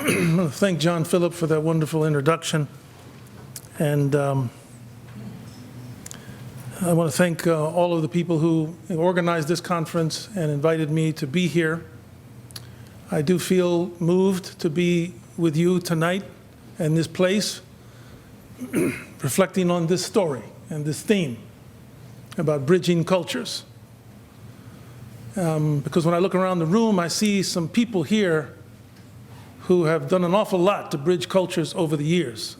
I want to thank John Phillip for that wonderful introduction. And I want to thank all of the people who organized this conference and invited me to be here. I do feel moved to be with you tonight in this place, reflecting on this story and this theme about bridging cultures. Because when I look around the room, I see some people here who have done an awful lot to bridge cultures over the years.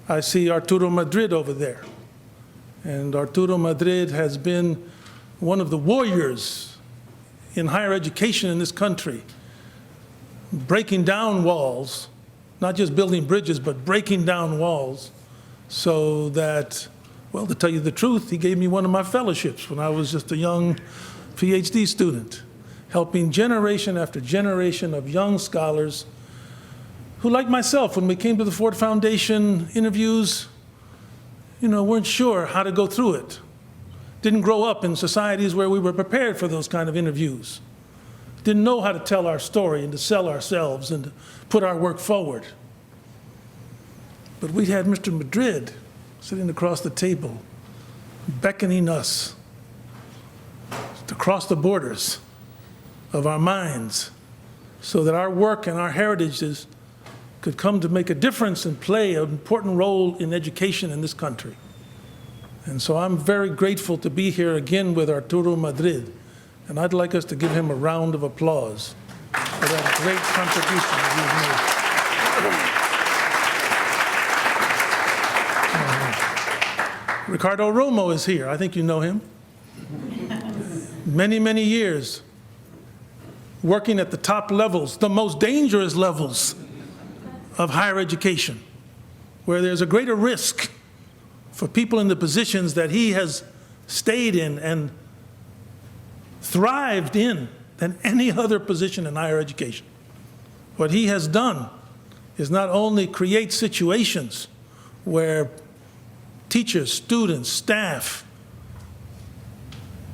I see Arturo Madrid over there. And Arturo Madrid has been one of the warriors in higher education in this country, breaking down walls, not just building bridges, but breaking down walls so that, well, to tell you the truth, he gave me one of my fellowships when I was just a young PhD student, helping generation after generation of young scholars who, like myself, when we came to the Ford Foundation interviews, weren't sure how to go through it. Didn't grow up in societies where we were prepared for those kind of interviews. Didn't know how to tell our story and to sell ourselves and to put our work forward. But we had Mr. Madrid sitting across the table, beckoning us to cross the borders of our minds so that our work and our heritages could come to make a difference and play an important role in education in this country. And so I'm very grateful to be here again with Arturo Madrid, and I'd like us to give him a round of applause for that great contribution that he's made. Ricardo Romo is here. I think you know him. Many, many years working at the top levels, the most dangerous levels of higher education, where there's a greater risk for people in the positions that he has stayed in and thrived in than any other position in higher education. What he has done is not only create situations where teachers, students, staff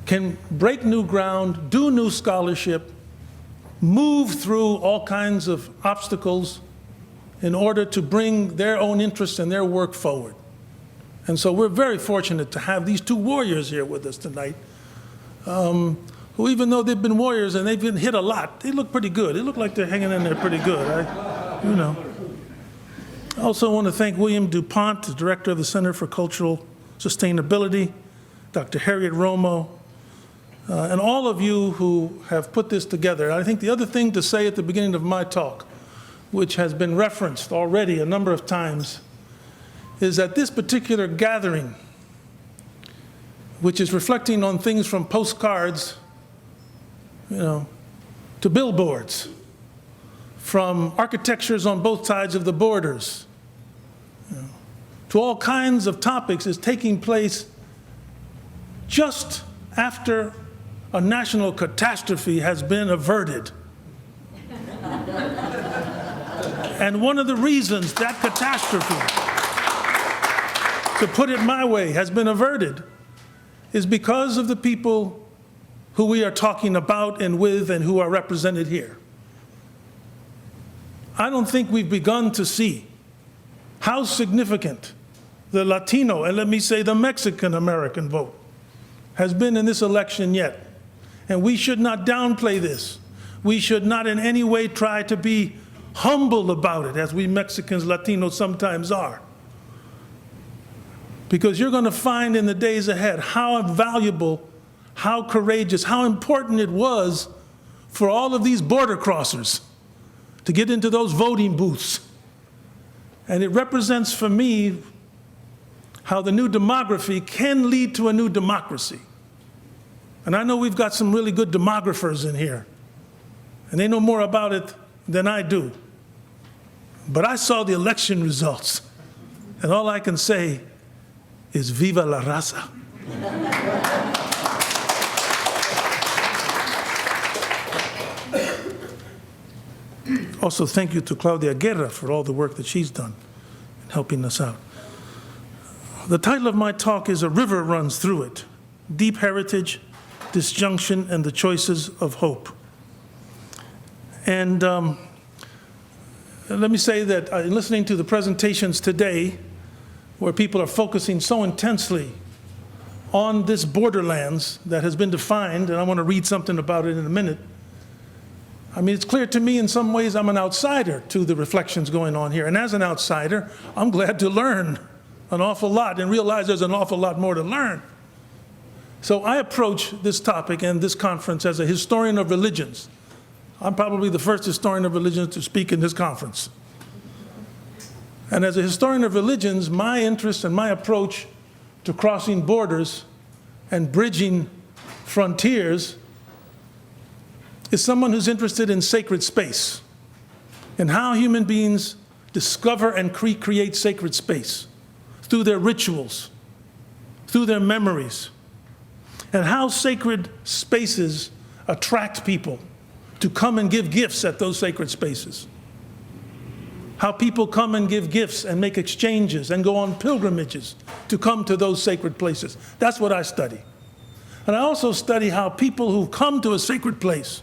can break new ground, do new scholarship, move through all kinds of obstacles in order to bring their own interests and their work forward. And so we're very fortunate to have these two warriors here with us tonight, who, even though they've been warriors and they've been hit a lot, they look pretty good. They look like they're hanging in there pretty good. I also want to thank William DuPont, the director of the Center for Cultural Sustainability, Dr. Harriet Romo, and all of you who have put this together. I think the other thing to say at the beginning of my talk, which has been referenced already a number of times, is that this particular gathering, which is reflecting on things from postcards, to billboards, from architectures on both sides of the borders, to all kinds of topics, is taking place just after a national catastrophe has been averted. And one of the reasons that catastrophe, to put it my way, has been averted is because of the people who we are talking about and with and who are represented here. I don't think we've begun to see how significant the Latino, and let me say the Mexican-American vote, has been in this election yet. And we should not downplay this. We should not in any way try to be humble about it, as we Mexicans, Latinos sometimes are. Because you're going to find in the days ahead how valuable, how courageous, how important it was for all of these border crossers to get into those voting booths. And it represents for me how the new demography can lead to a new democracy. And I know we've got some really good demographers in here, and they know more about it than I do. But I saw the election results, and all I can say is viva la raza. Also, thank you to Claudia Guerra for all the work that she's done in helping us out. The title of my talk is A River Runs Through It, Deep Heritage, Disjunction, and the Choices of Hope. And let me say that in listening to the presentations today, where people are focusing so intensely on this borderlands that has been defined, and I want to read something about it in a minute. I mean, it's clear to me in some ways I'm an outsider to the reflections going on here. And as an outsider, I'm glad to learn an awful lot and realize there's an awful lot more to learn. So I approach this topic and this conference as a historian of religions. I'm probably the first historian of religions to speak in this conference. And as a historian of religions, my interest and my approach to crossing borders and bridging frontiers is someone who's interested in sacred space and how human beings discover and create sacred space through their rituals, through their memories, and how sacred spaces attract people to come and give gifts at those sacred spaces. How people come and give gifts and make exchanges and go on pilgrimages to come to those sacred places. That's what I study. And I also study how people who've come to a sacred place,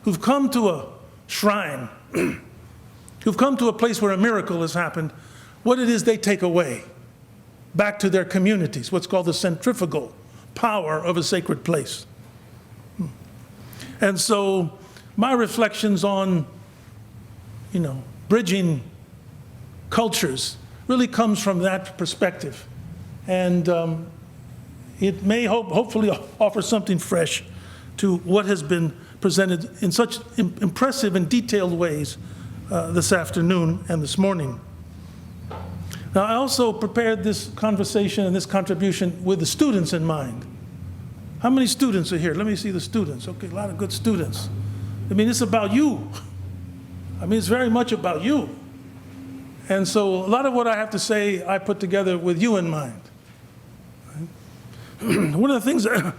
who've come to a shrine, who've come to a place where a miracle has happened, what it is they take away back to their communities, what's called the centrifugal power of a sacred place. And so my reflections on, bridging cultures really comes from that perspective. And it may hopefully offer something fresh to what has been presented in such impressive and detailed ways this afternoon and this morning. Now, I also prepared this conversation and this contribution with the students in mind. How many students are here? Let me see the students. Okay, a lot of good students. I mean, it's about you. I mean, it's very much about you. And so a lot of what I have to say, I put together with you in mind. One of the things that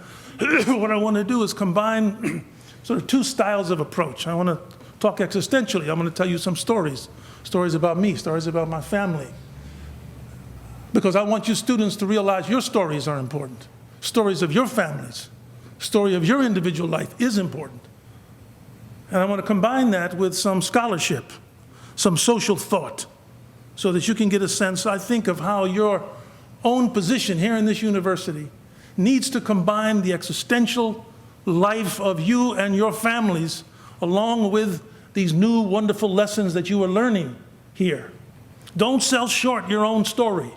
what I want to do is combine sort of two styles of approach. I want to talk existentially. I'm going to tell you some stories about me, stories about my family. Because I want you students to realize your stories are important. Stories of your families, story of your individual life is important. And I want to combine that with some scholarship, some social thought, so that you can get a sense, I think, of how your own position here in this university needs to combine the existential life of you and your families along with these new wonderful lessons that you are learning here. Don't sell short your own story.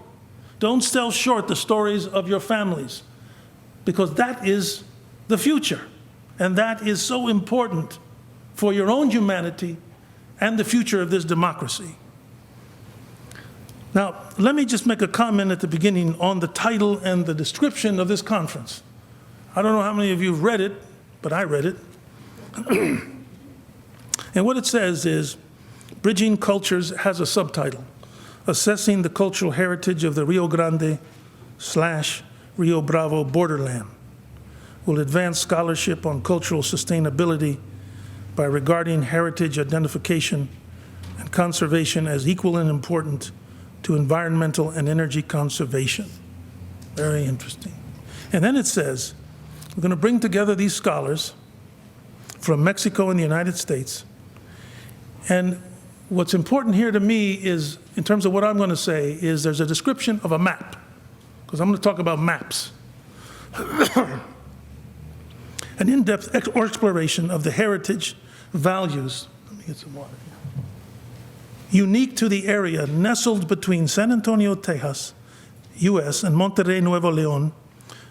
Don't sell short the stories of your families, because that is the future, and that is so important for your own humanity and the future of this democracy. Now, let me just make a comment at the beginning on the title and the description of this conference. I don't know how many of you have read it, but I read it. And what it says is, Bridging Cultures has a subtitle, Assessing the Cultural Heritage of the Rio Grande / Rio Bravo Borderland. Will advance scholarship on cultural sustainability by regarding heritage identification and conservation as equal and important to environmental and energy conservation. Very interesting. And then it says, we're going to bring together these scholars from Mexico and the United States. And what's important here to me is, in terms of what I'm going to say, is there's a description of a map, because I'm going to talk about maps. An in-depth exploration of the heritage, values, let me get some water here, unique to the area nestled between San Antonio, Texas, US, and Monterrey, Nuevo León,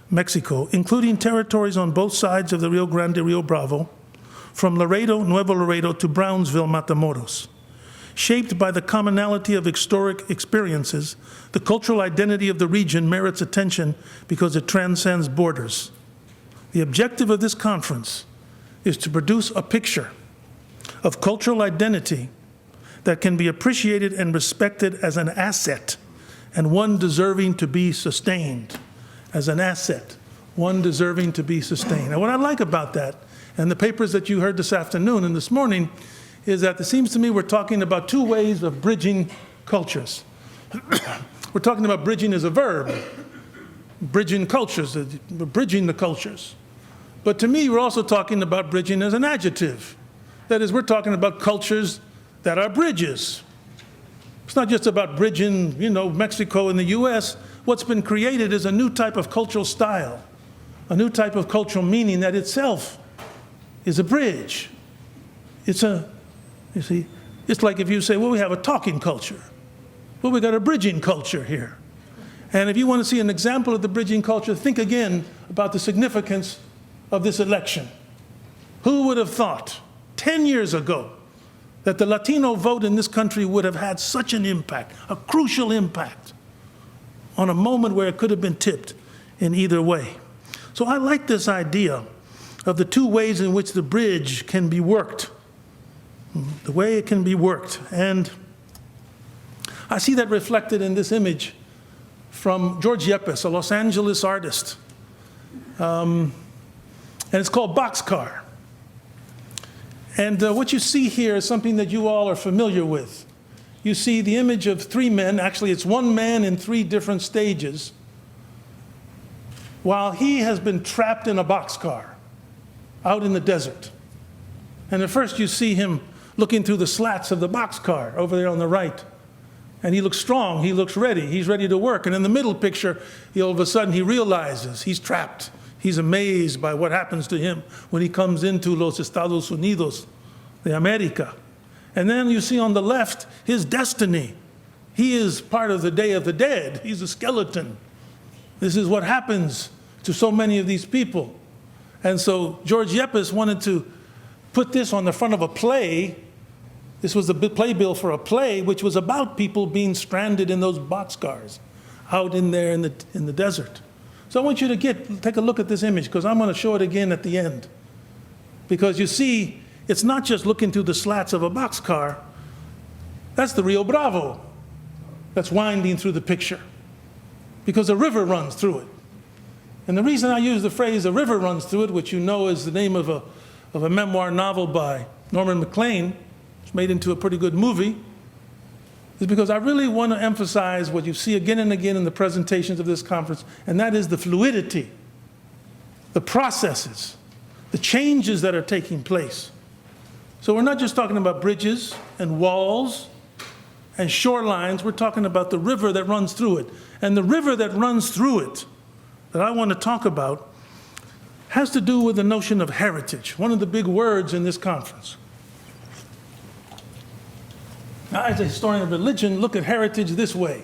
Mexico, including territories on both sides of the Rio Grande, Rio Bravo, from Laredo, Nuevo Laredo to Brownsville, Matamoros. Shaped by the commonality of historic experiences, the cultural identity of the region merits attention because it transcends borders. The objective of this conference is to produce a picture of cultural identity that can be appreciated and respected as an asset and one deserving to be sustained. As an asset, one deserving to be sustained. And what I like about that, and the papers that you heard this afternoon and this morning, is that it seems to me we're talking about two ways of bridging cultures. We're talking about bridging as a verb, bridging cultures, bridging the cultures. But to me, we're also talking about bridging as an adjective. That is, we're talking about cultures that are bridges. It's not just about bridging, Mexico and the US. What's been created is a new type of cultural style, a new type of cultural meaning that itself is a bridge. It's like if you say, well, we have a talking culture. Well, we got a bridging culture here. And if you want to see an example of the bridging culture, think again about the significance of this election. Who would have thought 10 years ago that the Latino vote in this country would have had such an impact, a crucial impact, on a moment where it could have been tipped in either way? So I like this idea of the two ways in which the bridge can be worked, the way it can be worked. And I see that reflected in this image from George Yepes, a Los Angeles artist. And it's called Boxcar. And what you see here is something that you all are familiar with. You see the image of three men. Actually, it's one man in three different stages, while he has been trapped in a boxcar out in the desert. And at first you see him looking through the slats of the boxcar over there on the right. And he looks strong, he looks ready, he's ready to work. And in the middle picture, all of a sudden he realizes he's trapped. He's amazed by what happens to him when he comes into Los Estados Unidos de America. And then you see on the left his destiny. He is part of the Day of the Dead. He's a skeleton. This is what happens to so many of these people. And so George Yepes wanted to put this on the front of a play. This was the playbill for a play, which was about people being stranded in those boxcars out in there in the desert. So I want you to take a look at this image, because I'm going to show it again at the end. Because you see, it's not just looking through the slats of a boxcar. That's the Rio Bravo that's winding through the picture, because a river runs through it. And the reason I use the phrase "a river runs through it," which you know is the name of a memoir novel by Norman Maclean, it's made into a pretty good movie, is because I really want to emphasize what you see again and again in the presentations of this conference, and that is the fluidity, the processes, the changes that are taking place. So we're not just talking about bridges and walls and shorelines, we're talking about the river that runs through it. And the river that runs through it that I want to talk about has to do with the notion of heritage, one of the big words in this conference. Now, as a historian of religion, look at heritage this way.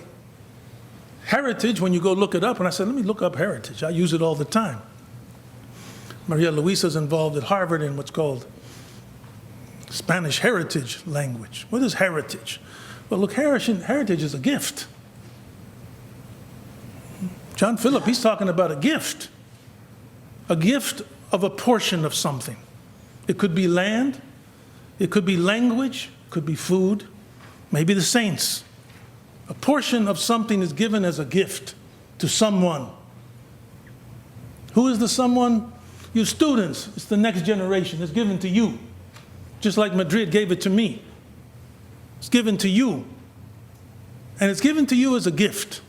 Heritage, when you go look it up, and I said, let me look up heritage. I use it all the time. Maria Luisa is involved at Harvard in what's called Spanish heritage language. What is heritage? Well, look, heritage is a gift. John Philip, he's talking about a gift of a portion of something. It could be land, it could be language, it could be food, maybe the saints. A portion of something is given as a gift to someone. Who is the someone? You students. It's the next generation. It's given to you. Just like Madrid gave it to me. It's given to you. And it's given to you as a gift.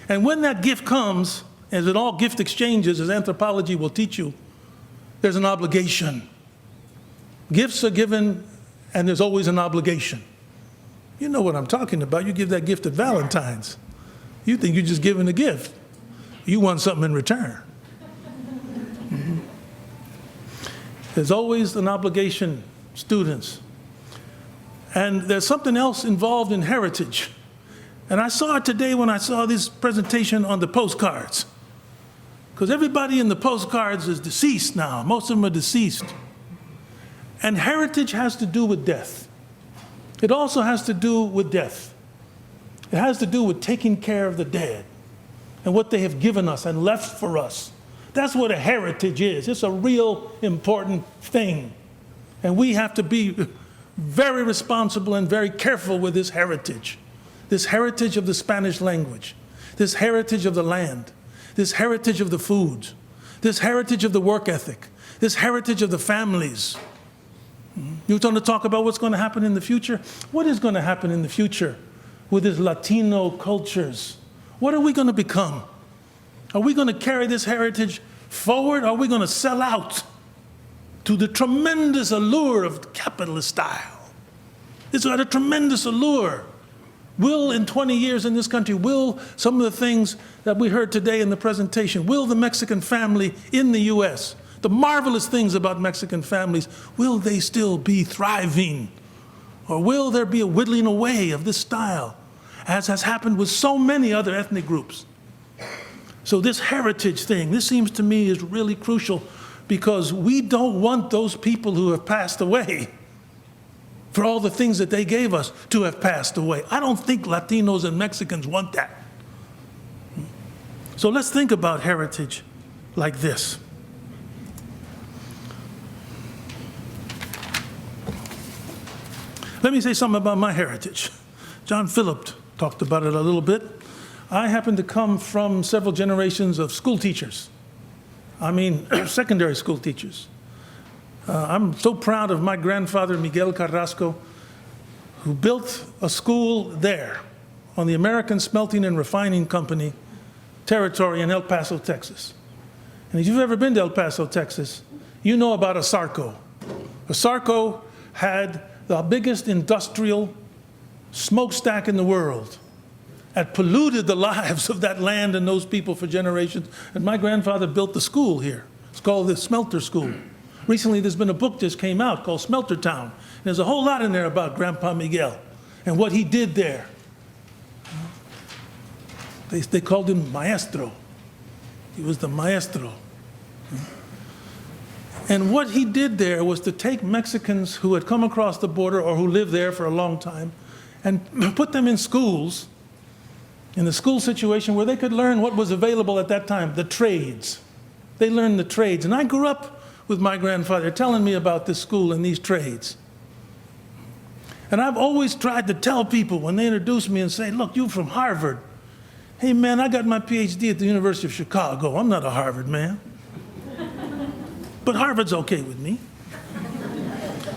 And when that gift comes, as in all gift exchanges, as anthropology will teach you, there's an obligation. Gifts are given, and there's always an obligation. You know what I'm talking about. You give that gift at Valentine's. You think you're just giving a gift. You want something in return. Mm-hmm. There's always an obligation, students. And there's something else involved in heritage. And I saw it today when I saw this presentation on the postcards. Because everybody in the postcards is deceased now. Most of them are deceased. And heritage has to do with death. It also has to do with death. It has to do with taking care of the dead and what they have given us and left for us. That's what a heritage is. It's a real important thing. And we have to be very responsible and very careful with this heritage of the Spanish language, this heritage of the land, this heritage of the food, this heritage of the work ethic, this heritage of the families. You're going to talk about what's going to happen in the future? What is going to happen in the future with these Latino cultures? What are we going to become? Are we going to carry this heritage forward? Or are we going to sell out to the tremendous allure of capitalist style? It's got a tremendous allure. Will, in 20 years in this country, will some of the things that we heard today in the presentation, will the Mexican family in the U.S., the marvelous things about Mexican families, will they still be thriving? Or will there be a whittling away of this style, as has happened with so many other ethnic groups? So this heritage thing, this seems to me is really crucial, because we don't want those people who have passed away, for all the things that they gave us, to have passed away. I don't think Latinos and Mexicans want that. So let's think about heritage like this. Let me say something about my heritage. John Phillip talked about it a little bit. I happen to come from several generations of school teachers. I mean, secondary school teachers. I'm so proud of my grandfather, Miguel Carrasco, who built a school there on the American Smelting and Refining Company territory in El Paso, Texas. And if you've ever been to El Paso, Texas, you know about a SILKO. A SILKO had the biggest industrial smokestack in the world, had polluted the lives of that land and those people for generations. And my grandfather built the school here. It's called the Smelter School. Recently, there's been a book just came out called Smelter Town. There's a whole lot in there about Grandpa Miguel and what he did there. They called him Maestro. He was the Maestro. And what he did there was to take Mexicans who had come across the border or who lived there for a long time and put them in schools, in the school situation where they could learn what was available at that time, the trades. They learned the trades. And I grew up with my grandfather telling me about this school and these trades. And I've always tried to tell people when they introduce me and say, look, you're from Harvard. Hey, man, I got my PhD at the University of Chicago. I'm not a Harvard man. But Harvard's okay with me.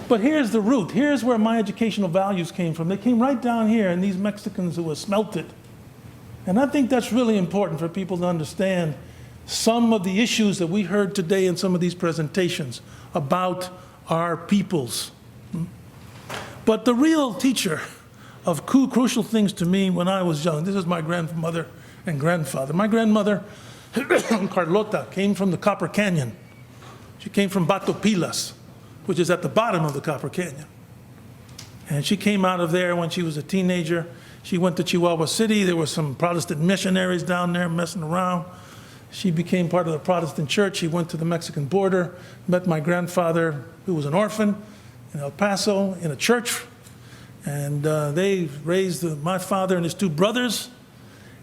But here's the root. Here's where my educational values came from. They came right down here in these Mexicans who were smelted. And I think that's really important for people to understand some of the issues that we heard today in some of these presentations about our peoples. But the real teacher of crucial things to me when I was young, this is my grandmother and grandfather. My grandmother, Carlota, came from the Copper Canyon. She came from Batopilas, which is at the bottom of the Copper Canyon. And she came out of there when she was a teenager. She went to Chihuahua City. There were some Protestant missionaries down there messing around. She became part of the Protestant church. She went to the Mexican border, met my grandfather, who was an orphan, in El Paso, in a church. And they raised my father and his two brothers.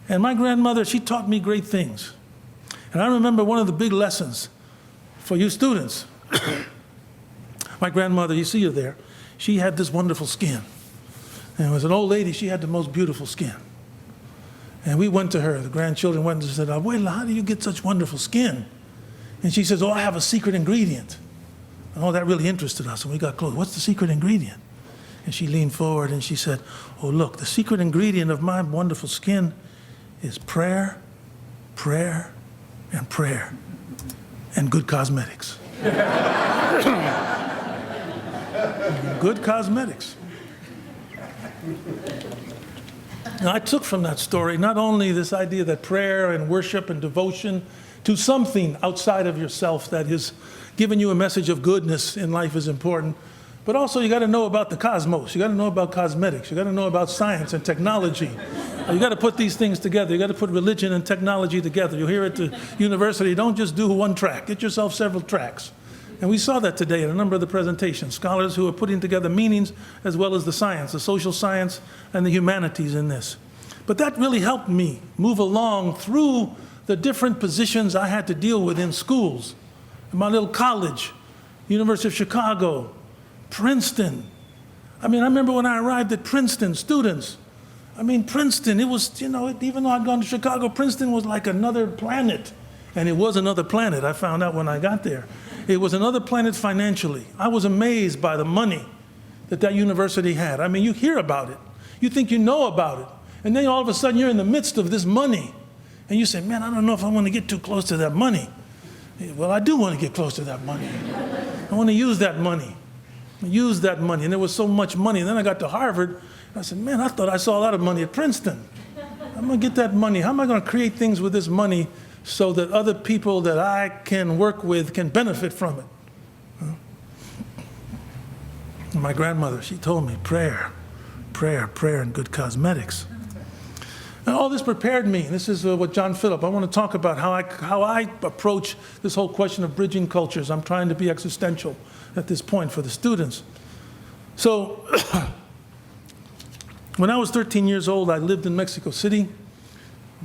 And my grandmother, she taught me great things. And I remember one of the big lessons for you students. My grandmother, you see her there, she had this wonderful skin. And as an old lady, she had the most beautiful skin. And we went to her, the grandchildren went and said, Abuela, how do you get such wonderful skin? And she says, oh, I have a secret ingredient. And oh, that really interested us. And we got close. What's the secret ingredient? And she leaned forward and she said, oh, look, the secret ingredient of my wonderful skin is prayer, prayer, and prayer, and good cosmetics. Good cosmetics. Now, I took from that story not only this idea that prayer and worship and devotion to something outside of yourself that is giving you a message of goodness in life is important, but also you got to know about the cosmos. You got to know about cosmetics. You got to know about science and technology. You got to put these things together. You got to put religion and technology together. You'll hear at the university, don't just do one track. Get yourself several tracks. And we saw that today in a number of the presentations. Scholars who are putting together meanings as well as the science, the social science and the humanities in this. But that really helped me move along through the different positions I had to deal with in schools. In my little college, University of Chicago, Princeton. I mean, I remember when I arrived at Princeton, students. I mean, Princeton, it was, you know, even though I'd gone to Chicago, Princeton was like another planet. And it was another planet, I found out when I got there. It was another planet financially. I was amazed by the money that that university had. I mean, you hear about it. You think you know about it. And then all of a sudden you're in the midst of this money. And you say, man, I don't know if I want to get too close to that money. Well, I do want to get close to that money. I want to use that money. use that money. And there was so much money. And then I got to Harvard, and I said, man, I thought I saw a lot of money at Princeton. I'm going to get that money. How am I going to create things with this money so that other people that I can work with can benefit from it? And my grandmother, she told me, prayer, prayer, prayer, and good cosmetics. And all this prepared me. This is what John Phillip, I want to talk about how I approach this whole question of bridging cultures. I'm trying to be existential at this point for the students. So when I was 13 years old, I lived in Mexico City.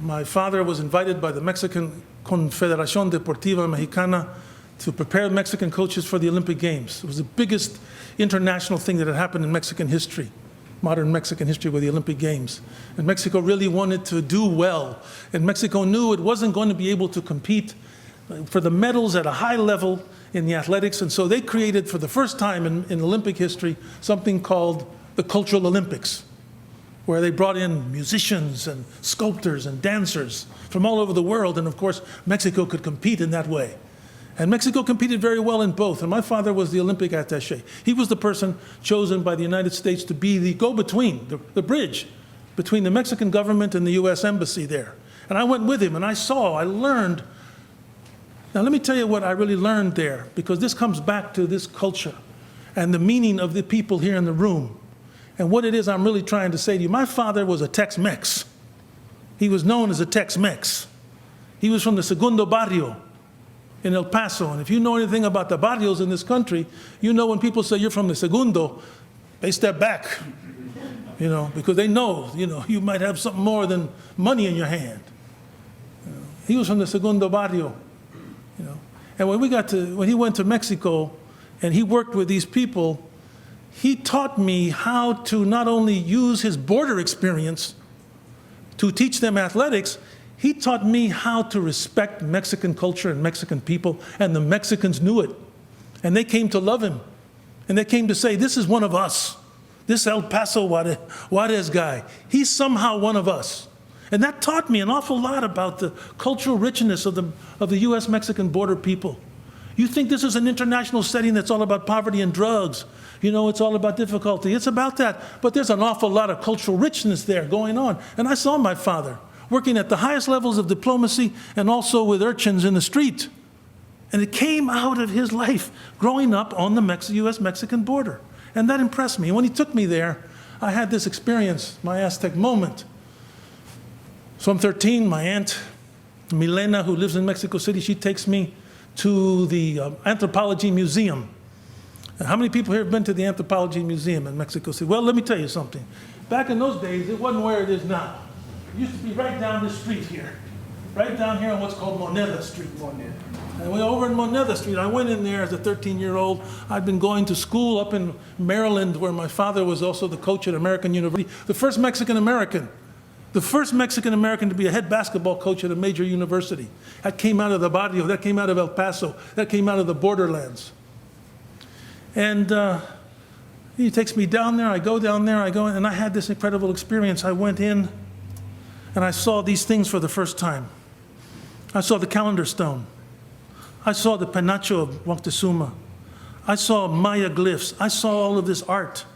My father was invited by the Mexican Confederación Deportiva Mexicana to prepare Mexican coaches for the Olympic Games. It was the biggest international thing that had happened in Mexican history, modern Mexican history, with the Olympic Games. And Mexico really wanted to do well. And Mexico knew it wasn't going to be able to compete for the medals at a high level in the athletics. And so they created, for the first time in Olympic history, something called the Cultural Olympics, where they brought in musicians and sculptors and dancers from all over the world. And of course, Mexico could compete in that way. And Mexico competed very well in both. And my father was the Olympic attaché. He was the person chosen by the United States to be the go-between, the bridge between the Mexican government and the U.S. Embassy there. And I went with him, and I learned. Now, let me tell you what I really learned there, because this comes back to this culture and the meaning of the people here in the room. And what it is I'm really trying to say to you. My father was a Tex-Mex. He was known as a Tex-Mex. He was from the Segundo Barrio in El Paso. And if you know anything about the barrios in this country, you know when people say you're from the Segundo, they step back, because they know, you might have something more than money in your hand. He was from the Segundo Barrio, And when he went to Mexico and he worked with these people, he taught me how to not only use his border experience to teach them athletics, he taught me how to respect Mexican culture and Mexican people, and the Mexicans knew it. And they came to love him. And they came to say, this is one of us. This El Paso Juarez guy, he's somehow one of us. And that taught me an awful lot about the cultural richness of the U.S.-Mexican border people. You think this is an international setting that's all about poverty and drugs. It's all about difficulty. It's about that. But there's an awful lot of cultural richness there going on. And I saw my father working at the highest levels of diplomacy and also with urchins in the street. And it came out of his life growing up on the U.S.-Mexican border. And that impressed me. And when he took me there, I had this experience, my Aztec Moment. So I'm 13, my aunt, Milena, who lives in Mexico City, she takes me to the Anthropology Museum. And how many people here have been to the Anthropology Museum in Mexico City? Well, let me tell you something. Back in those days, it wasn't where it is now. It used to be right down this street here. Right down here on what's called Moneda Street. And we over in Moneda Street, I went in there as a 13-year-old. I'd been going to school up in Maryland, where my father was also the coach at American University. The first Mexican-American to be a head basketball coach at a major university. That came out of the barrio, that came out of El Paso, that came out of the borderlands. And he takes me down there, I go in, and I had this incredible experience. I went in, and I saw these things for the first time. I saw the calendar stone. I saw the penacho of Moctezuma. I saw Maya glyphs. I saw all of this art.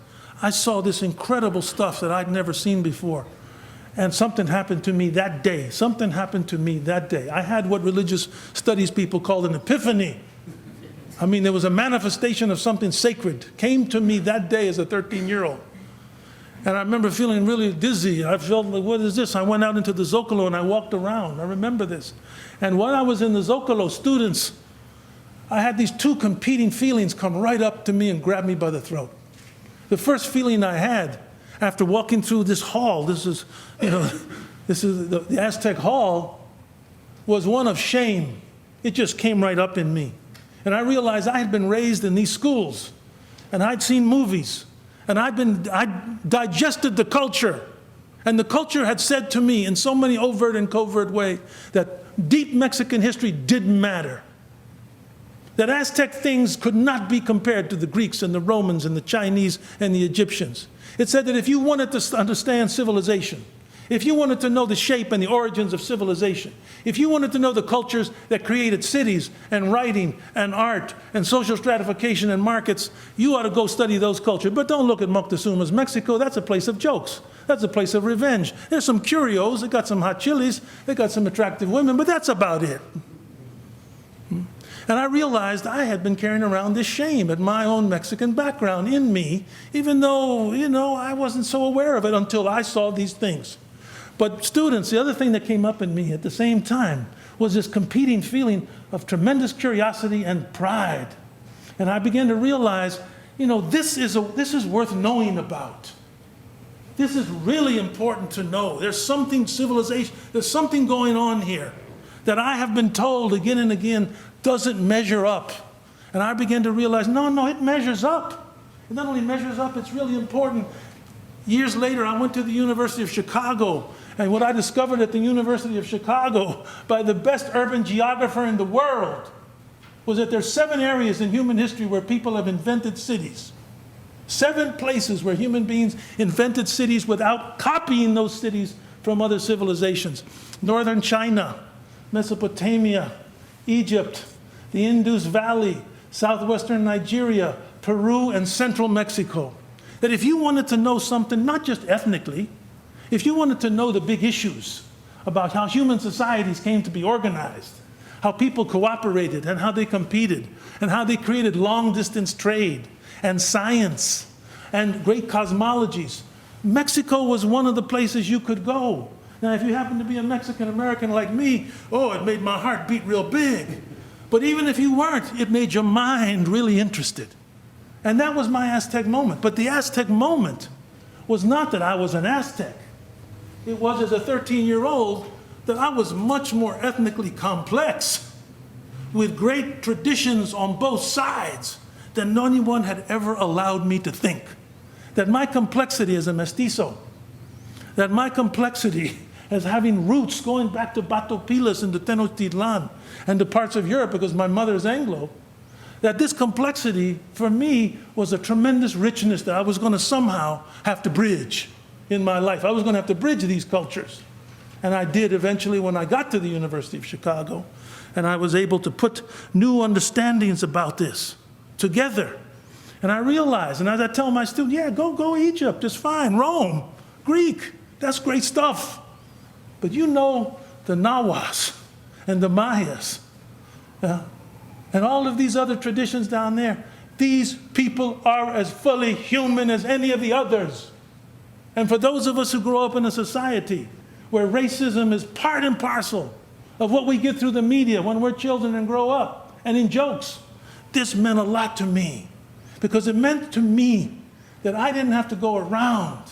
I saw this incredible stuff that I'd never seen before. And something happened to me that day. I had what religious studies people call an epiphany. There was a manifestation of something sacred. Came to me that day as a 13-year-old. And I remember feeling really dizzy. I felt like, what is this? I went out into the Zocalo and I walked around. I remember this. And while I was in the Zocalo, students, I had these two competing feelings come right up to me and grab me by the throat. The first feeling I had after walking through this hall, this is the Aztec Hall, was one of shame. It just came right up in me. And I realized I had been raised in these schools, and I'd seen movies, and I'd digested the culture. And the culture had said to me in so many overt and covert ways that deep Mexican history didn't matter. That Aztec things could not be compared to the Greeks and the Romans and the Chinese and the Egyptians. It said that if you wanted to understand civilization, If you wanted to know the shape and the origins of civilization, if you wanted to know the cultures that created cities and writing and art and social stratification and markets, you ought to go study those cultures. But don't look at Moctezuma's Mexico. That's a place of jokes. That's a place of revenge. There's some curios. They got some hot chilies. They got some attractive women, but that's about it. And I realized I had been carrying around this shame at my own Mexican background in me, even though, I wasn't so aware of it until I saw these things. But students, the other thing that came up in me at the same time was this competing feeling of tremendous curiosity and pride. And I began to realize, this is worth knowing about. This is really important to know. There's something there's something going on here that I have been told again and again doesn't measure up. And I began to realize, no, it measures up. It not only measures up, it's really important. Years later, I went to the University of Chicago, and what I discovered at the University of Chicago by the best urban geographer in the world was that there's 7 areas in human history where people have invented cities. 7 places where human beings invented cities without copying those cities from other civilizations. Northern China, Mesopotamia, Egypt, the Indus Valley, southwestern Nigeria, Peru, and central Mexico. That if you wanted to know something, not just ethnically, if you wanted to know the big issues about how human societies came to be organized, how people cooperated and how they competed, and how they created long-distance trade and science and great cosmologies, Mexico was one of the places you could go. Now, if you happen to be a Mexican-American like me, it made my heart beat real big. But even if you weren't, it made your mind really interested. And that was my Aztec moment. But the Aztec moment was not that I was an Aztec. It was as a 13-year-old that I was much more ethnically complex, with great traditions on both sides than anyone had ever allowed me to think. That my complexity as a mestizo, that my complexity as having roots going back to Batopilas and to Tenochtitlan and to parts of Europe because my mother is Anglo, that this complexity for me was a tremendous richness that I was going to somehow have to bridge in my life. I was going to have to bridge these cultures. And I did eventually when I got to the University of Chicago, and I was able to put new understandings about this together. And I realized, and as I tell my students, go Egypt, it's fine, Rome, Greek, that's great stuff. But the Nahuas and the Mayas and all of these other traditions down there, these people are as fully human as any of the others. And for those of us who grow up in a society where racism is part and parcel of what we get through the media when we're children and grow up, and in jokes, this meant a lot to me. Because it meant to me that I didn't have to go around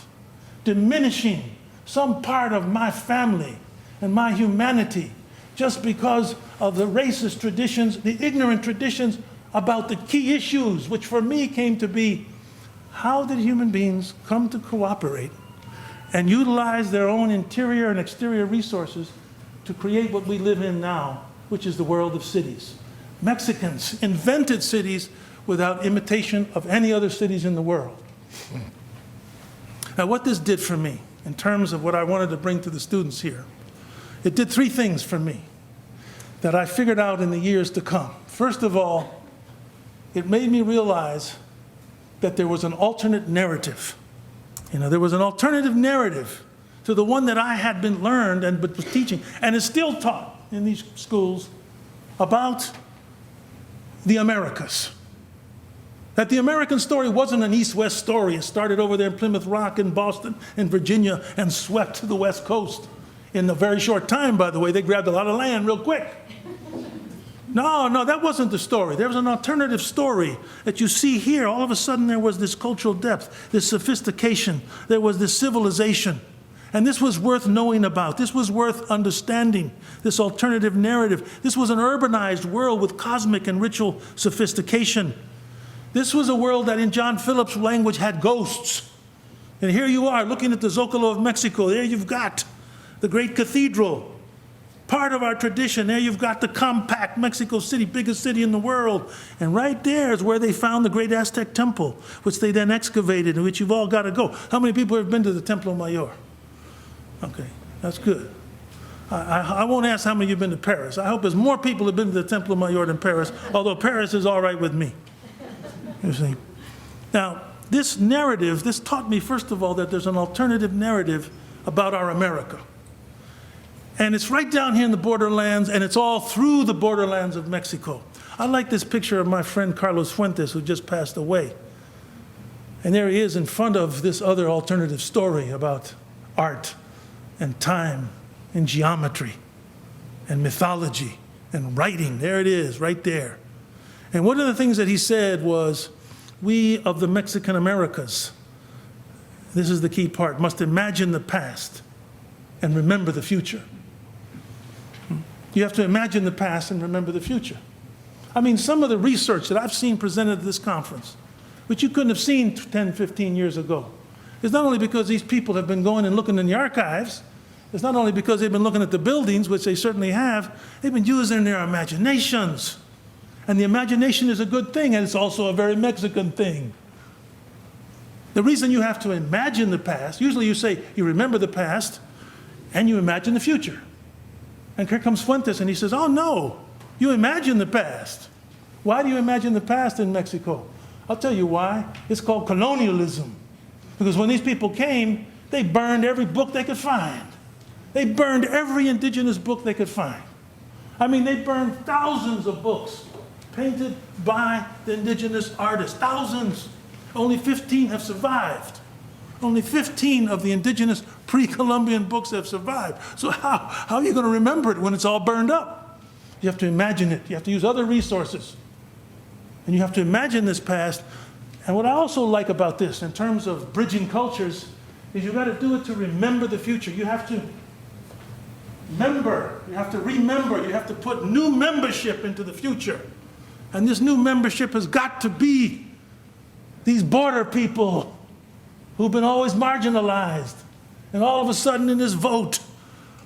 diminishing some part of my family and my humanity just because of the racist traditions, the ignorant traditions about the key issues, which for me came to be, how did human beings come to cooperate and utilize their own interior and exterior resources to create what we live in now, which is the world of cities. Mexicans invented cities without imitation of any other cities in the world. Now, what this did for me, in terms of what I wanted to bring to the students here, it did 3 things for me that I figured out in the years to come. First of all, it made me realize that there was an alternate narrative. There was an alternative narrative to the one that I had been learned and was teaching, and is still taught in these schools about the Americas. That the American story wasn't an East-West story. It started over there in Plymouth Rock and Boston and Virginia and swept to the West Coast. In a very short time, by the way, they grabbed a lot of land real quick. No, that wasn't the story. There was an alternative story that you see here. All of a sudden, there was this cultural depth, this sophistication. There was this civilization. And this was worth knowing about. This was worth understanding, this alternative narrative. This was an urbanized world with cosmic and ritual sophistication. This was a world that in John Phillips' language had ghosts. And here you are looking at the Zocalo of Mexico. There you've got the great cathedral, part of our tradition. There you've got the compact Mexico City, biggest city in the world. And right there is where they found the great Aztec temple, which they then excavated, and which you've all got to go. How many people have been to the Templo Mayor? Okay, that's good. I won't ask how many you've been to Paris. I hope there's more people have been to the Temple Mayor than Paris, although Paris is all right with me. You see. Now, this narrative, this taught me, first of all, that there's an alternative narrative about our America. And it's right down here in the borderlands, and it's all through the borderlands of Mexico. I like this picture of my friend Carlos Fuentes, who just passed away. And there he is in front of this other alternative story about art and time and geometry and mythology and writing. There it is, right there. And one of the things that he said was, we of the Mexican Americas, this is the key part, must imagine the past and remember the future. You have to imagine the past and remember the future. I mean, some of the research that I've seen presented at this conference, which you couldn't have seen 10, 15 years ago, is not only because these people have been going and looking in the archives, it's not only because they've been looking at the buildings, which they certainly have, they've been using their imaginations. And the imagination is a good thing, and it's also a very Mexican thing. The reason you have to imagine the past, usually you say you remember the past and you imagine the future. And here comes Fuentes and he says, oh no, you imagine the past. Why do you imagine the past in Mexico? I'll tell you why. It's called colonialism. Because when these people came, they burned every book they could find. They burned every indigenous book they could find. I mean, they burned thousands of books painted by the indigenous artists, thousands. Only 15 have survived. Only 15 of the indigenous pre-Columbian books have survived. So how are you going to remember it when it's all burned up? You have to imagine it. You have to use other resources. And you have to imagine this past. And what I also like about this in terms of bridging cultures is you've got to do it to remember the future. You have to remember, you have to put new membership into the future. And this new membership has got to be these border people who've been always marginalized. And all of a sudden in this vote,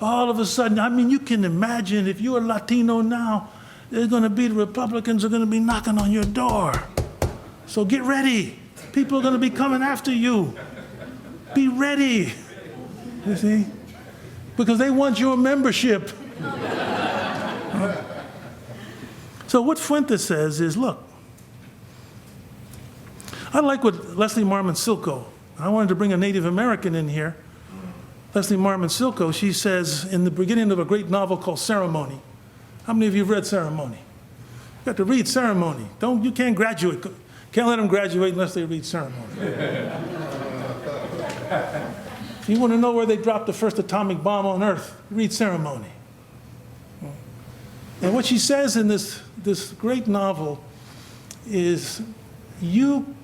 all of a sudden, I mean, you can imagine if you're Latino now, there's going to be the Republicans are going to be knocking on your door. So get ready. People are going to be coming after you. Be ready. You see? Because they want your membership. So what Fuentes says is, look, I like what Leslie Marmon SILKO, I wanted to bring a Native American in here. Leslie Marmon SILKO, she says in the beginning of a great novel called Ceremony. How many of you have read Ceremony? You got to read Ceremony. You can't graduate. Can't let them graduate unless they read Ceremony. If you want to know where they dropped the first atomic bomb on Earth, read Ceremony. And what she says in this great novel is, you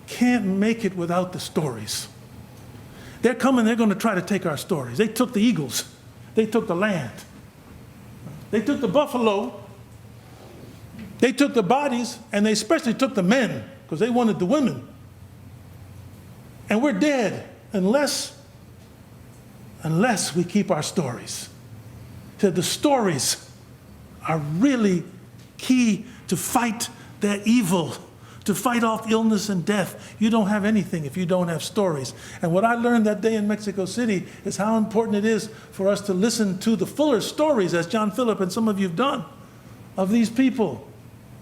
can't make it without the stories. They're coming, they're going to try to take our stories. They took the eagles. They took the land. They took the buffalo. They took the bodies, and they especially took the men, because they wanted the women. And we're dead unless we keep our stories. So the stories are really key to fight that evil, to fight off illness and death. You don't have anything if you don't have stories. And what I learned that day in Mexico City is how important it is for us to listen to the fuller stories, as John Philip and some of you have done, of these people.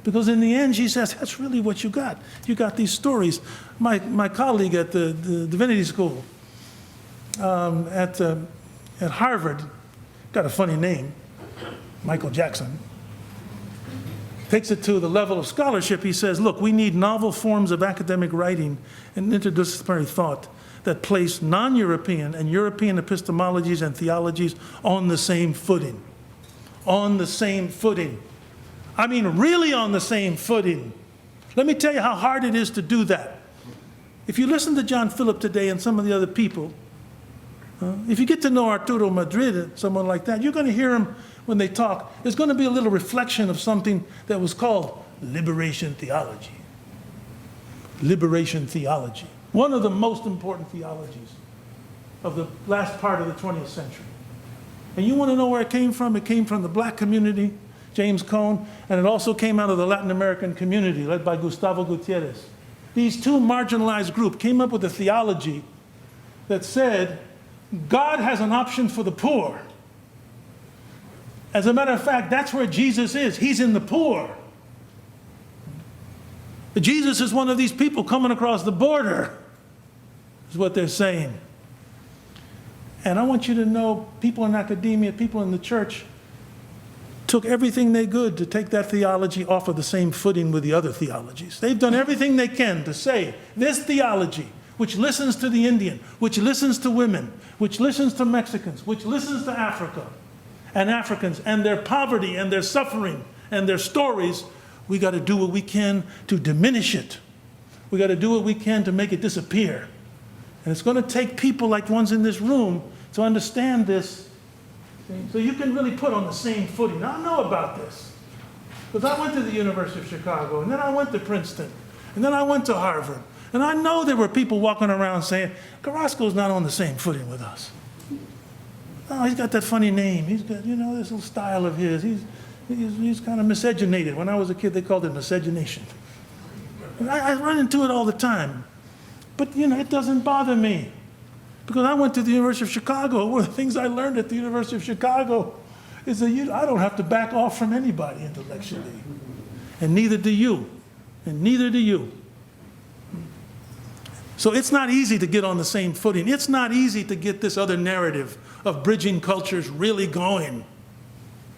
Because in the end, she says, that's really what you got. You got these stories. My colleague at the Divinity School at Harvard, got a funny name, Michael Jackson, takes it to the level of scholarship. He says, look, we need novel forms of academic writing and interdisciplinary thought that place non-European and European epistemologies and theologies on the same footing. On the same footing. I mean, really on the same footing. Let me tell you how hard it is to do that. If you listen to John Philip today and some of the other people, if you get to know Arturo Madrid, someone like that, you're going to hear him when they talk. There's going to be a little reflection of something that was called liberation theology. Liberation theology. One of the most important theologies of the last part of the 20th century. And you want to know where it came from? It came from the black community, James Cone, and it also came out of the Latin American community led by Gustavo Gutierrez. These two marginalized groups came up with a theology that said God has an option for the poor. As a matter of fact, that's where Jesus is. He's in the poor. Jesus is one of these people coming across the border, is what they're saying. And I want you to know, people in academia, people in the church, took everything they could to take that theology off of the same footing with the other theologies. They've done everything they can to say, this theology, which listens to the Indian, which listens to women, which listens to Mexicans, which listens to Africa and Africans and their poverty and their suffering and their stories, we got to do what we can to diminish it. We got to do what we can to make it disappear. And it's going to take people like the ones in this room to understand this. So you can really put on the same footing. Now, I know about this, because I went to the University of Chicago, and then I went to Princeton, and then I went to Harvard. And I know there were people walking around saying, Carrasco's not on the same footing with us. Oh, he's got that funny name. He's got, this little style of his. He's kind of miscegenated. When I was a kid, they called it miscegenation. And I run into it all the time. But, it doesn't bother me. Because I went to the University of Chicago. One of the things I learned at the University of Chicago is that I don't have to back off from anybody intellectually. And neither do you. And neither do you. So it's not easy to get on the same footing. It's not easy to get this other narrative of bridging cultures really going,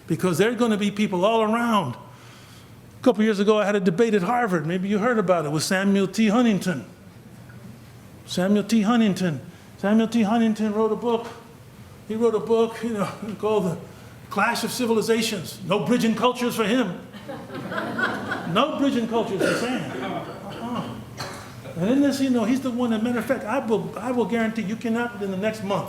because there are going to be people all around. A couple years ago, I had a debate at Harvard. Maybe you heard about it, with Samuel T. Huntington. Samuel T. Huntington wrote a book. He wrote a book, called The Clash of Civilizations. No bridging cultures for him. No bridging cultures for Sam. And in this, he's the one, as a matter of fact, I will guarantee you cannot, in the next month,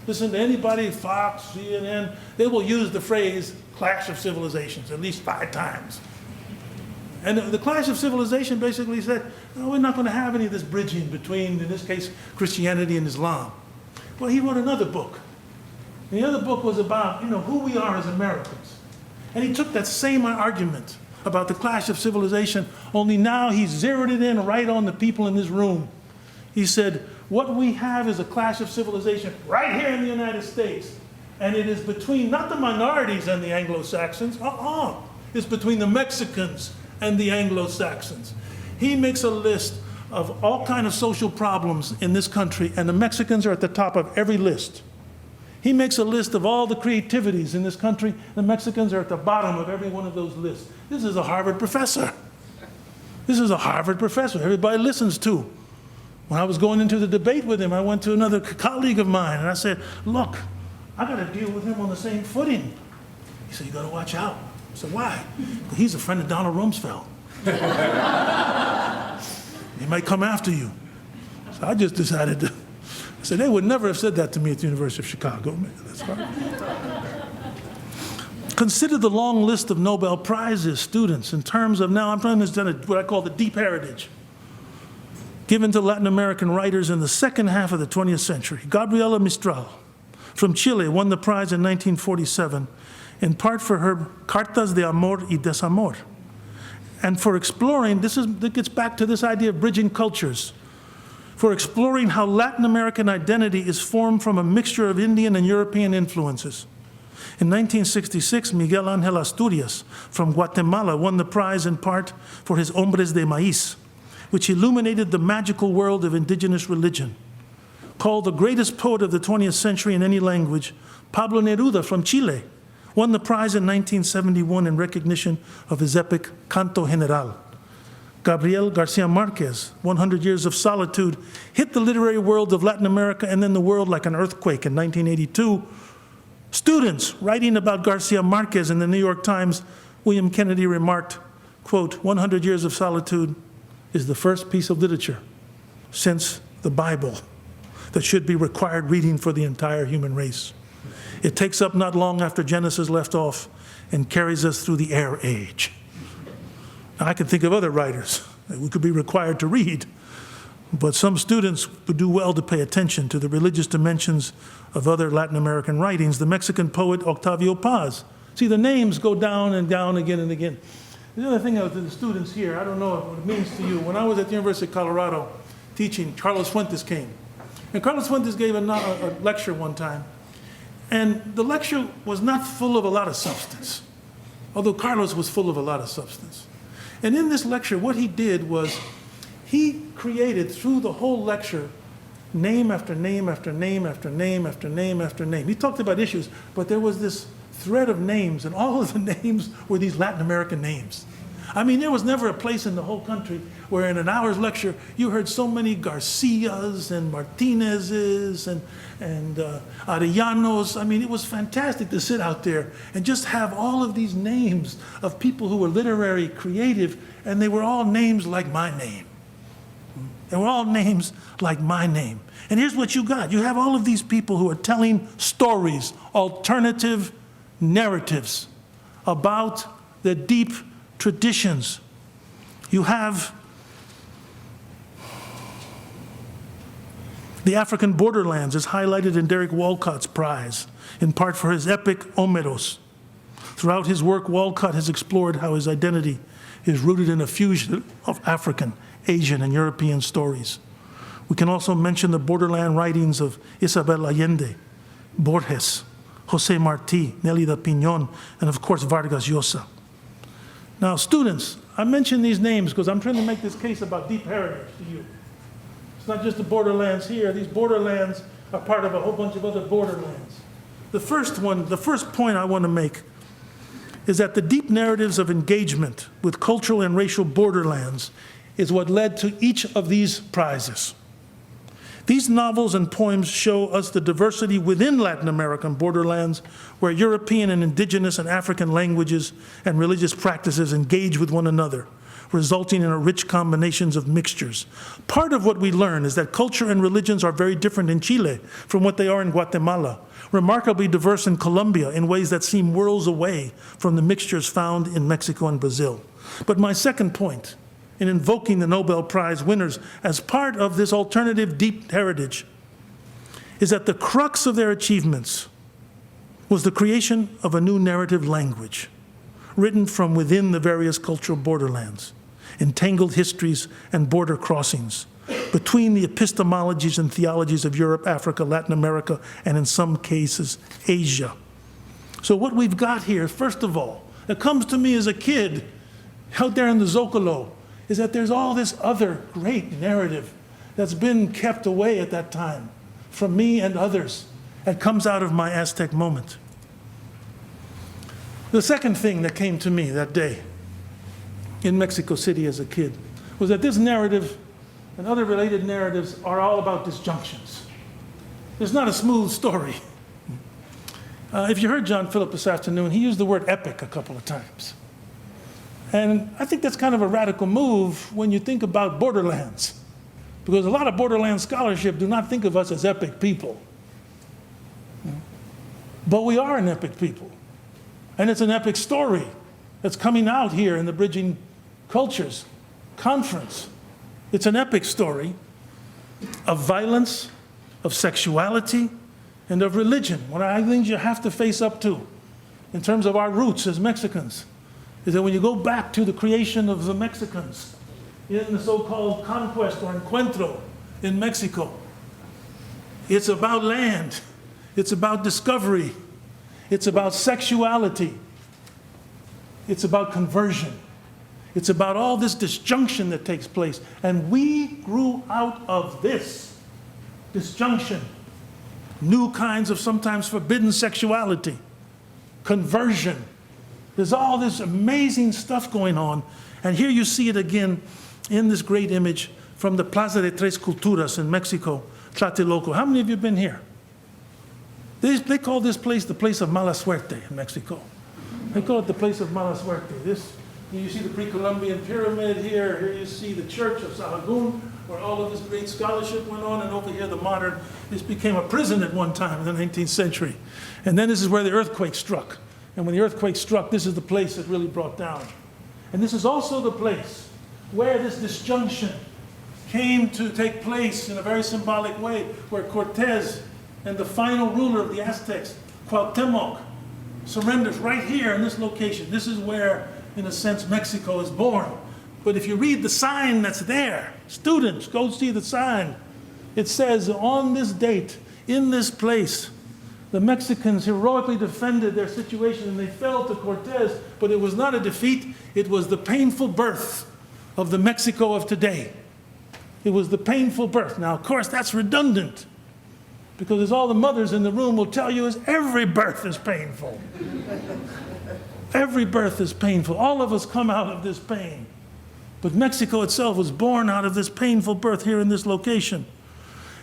listen to anybody, Fox, CNN, they will use the phrase clash of civilizations at least 5 times. And the clash of civilization basically said, no, we're not going to have any of this bridging between, in this case, Christianity and Islam. Well, he wrote another book. And the other book was about, who we are as Americans. And he took that same argument about the clash of civilization, only now he zeroed it in right on the people in this room. He said, what we have is a clash of civilization right here in the United States. And it is between, not the minorities and the Anglo-Saxons, it's between the Mexicans and the Anglo-Saxons. He makes a list of all kinds of social problems in this country, and the Mexicans are at the top of every list. He makes a list of all the creativities in this country. The Mexicans are at the bottom of every one of those lists. This is a Harvard professor. This is a Harvard professor everybody listens to. When I was going into the debate with him, I went to another colleague of mine, and I said, look, I got to deal with him on the same footing. He said, you got to watch out. I said, why? Well, he's a friend of Donald Rumsfeld. He might come after you. So I just decided to. I said, they would never have said that to me at the University of Chicago. Man, that's hard. Consider the long list of Nobel Prizes, students, in terms of, now I'm trying to understand what I call the deep heritage given to Latin American writers in the second half of the 20th century. Gabriela Mistral from Chile won the prize in 1947, in part for her Cartas de Amor y Desamor, and for exploring, that gets back to this idea of bridging cultures, for exploring how Latin American identity is formed from a mixture of Indian and European influences. In 1966, Miguel Ángel Asturias from Guatemala won the prize in part for his Hombres de Maíz, which illuminated the magical world of indigenous religion. Called the greatest poet of the 20th century in any language, Pablo Neruda from Chile won the prize in 1971 in recognition of his epic Canto General. Gabriel Garcia Marquez, 100 Years of Solitude, hit the literary world of Latin America and then the world like an earthquake in 1982. Students writing about Garcia Marquez in the New York Times, William Kennedy remarked, quote, 100 Years of Solitude is the first piece of literature since the Bible that should be required reading for the entire human race. It takes up not long after Genesis left off and carries us through the air age. Now, I can think of other writers that we could be required to read, but some students would do well to pay attention to the religious dimensions of other Latin American writings. The Mexican poet Octavio Paz. See, the names go down and down again and again. The other thing to the students here, I don't know what it means to you. When I was at the University of Colorado teaching, Carlos Fuentes came. And Carlos Fuentes gave a lecture one time, and the lecture was not full of a lot of substance, although Carlos was full of a lot of substance. And in this lecture, what he did was he created, through the whole lecture, name after name after name after name after name after name. He talked about issues, but there was this thread of names, and all of the names were these Latin American names. I mean, there was never a place in the whole country where in an hour's lecture you heard so many Garcias and Martinezes and Arellanos. I mean, it was fantastic to sit out there and just have all of these names of people who were literary, creative, and they were all names like my name. They were all names like my name. And here's what you got. You have all of these people who are telling stories, alternative narratives about the deep traditions. You have the African borderlands is highlighted in Derek Walcott's prize, in part for his epic Omeros. Throughout his work, Walcott has explored how his identity is rooted in a fusion of African, Asian, and European stories. We can also mention the borderland writings of Isabel Allende, Borges, José Martí, Nélida Piñón, and of course Vargas Llosa. Now, students, I mention these names because I'm trying to make this case about deep heritage to you. It's not just the borderlands here. These borderlands are part of a whole bunch of other borderlands. The first point I want to make is that the deep narratives of engagement with cultural and racial borderlands is what led to each of these prizes. These novels and poems show us the diversity within Latin American borderlands, where European and indigenous and African languages and religious practices engage with one another, resulting in a rich combinations of mixtures. Part of what we learn is that culture and religions are very different in Chile from what they are in Guatemala, remarkably diverse in Colombia in ways that seem worlds away from the mixtures found in Mexico and Brazil. But my second point, in invoking the Nobel Prize winners as part of this alternative deep heritage, is that the crux of their achievements was the creation of a new narrative language, written from within the various cultural borderlands, entangled histories and border crossings between the epistemologies and theologies of Europe, Africa, Latin America, and in some cases, Asia. So what we've got here, first of all, that comes to me as a kid out there in the Zocalo, is that there's all this other great narrative that's been kept away at that time from me and others that comes out of my Aztec moment. The second thing that came to me that day in Mexico City as a kid was that this narrative and other related narratives are all about disjunctions. It's not a smooth story. If you heard John Philip this afternoon, he used the word epic a couple of times. And I think that's kind of a radical move when you think about borderlands, because a lot of borderland scholarship do not think of us as epic people. But we are an epic people. And it's an epic story that's coming out here in the Bridging Cultures Conference. It's an epic story of violence, of sexuality, and of religion. One of the things you have to face up to in terms of our roots as Mexicans is that when you go back to the creation of the Mexicans in the so-called conquest or encuentro in Mexico, it's about land, it's about discovery, it's about sexuality, it's about conversion, it's about all this disjunction that takes place. And we grew out of this disjunction, new kinds of sometimes forbidden sexuality, conversion. There's all this amazing stuff going on. And here you see it again in this great image from the Plaza de Tres Culturas in Mexico, Tlatelolco. How many of you have been here? They call this place the place of mala suerte in Mexico. They call it the place of mala suerte. Here you see the pre-Columbian pyramid here. Here you see the church of Sahagún, where all of this great scholarship went on. And over here, the modern, this became a prison at one time in the 19th century. And then this is where the earthquake struck. And when the earthquake struck, this is the place that really brought down. And this is also the place where this disjunction came to take place in a very symbolic way, where Cortez and the final ruler of the Aztecs, Cuauhtémoc, surrenders right here in this location. This is where, in a sense, Mexico is born. But if you read the sign that's there, students, go see the sign. It says, on this date, in this place, the Mexicans heroically defended their situation and they fell to Cortez, but it was not a defeat, it was the painful birth of the Mexico of today. It was the painful birth. Now, of course, that's redundant, because as all the mothers in the room will tell you, is every birth is painful. Every birth is painful. All of us come out of this pain. But Mexico itself was born out of this painful birth here in this location.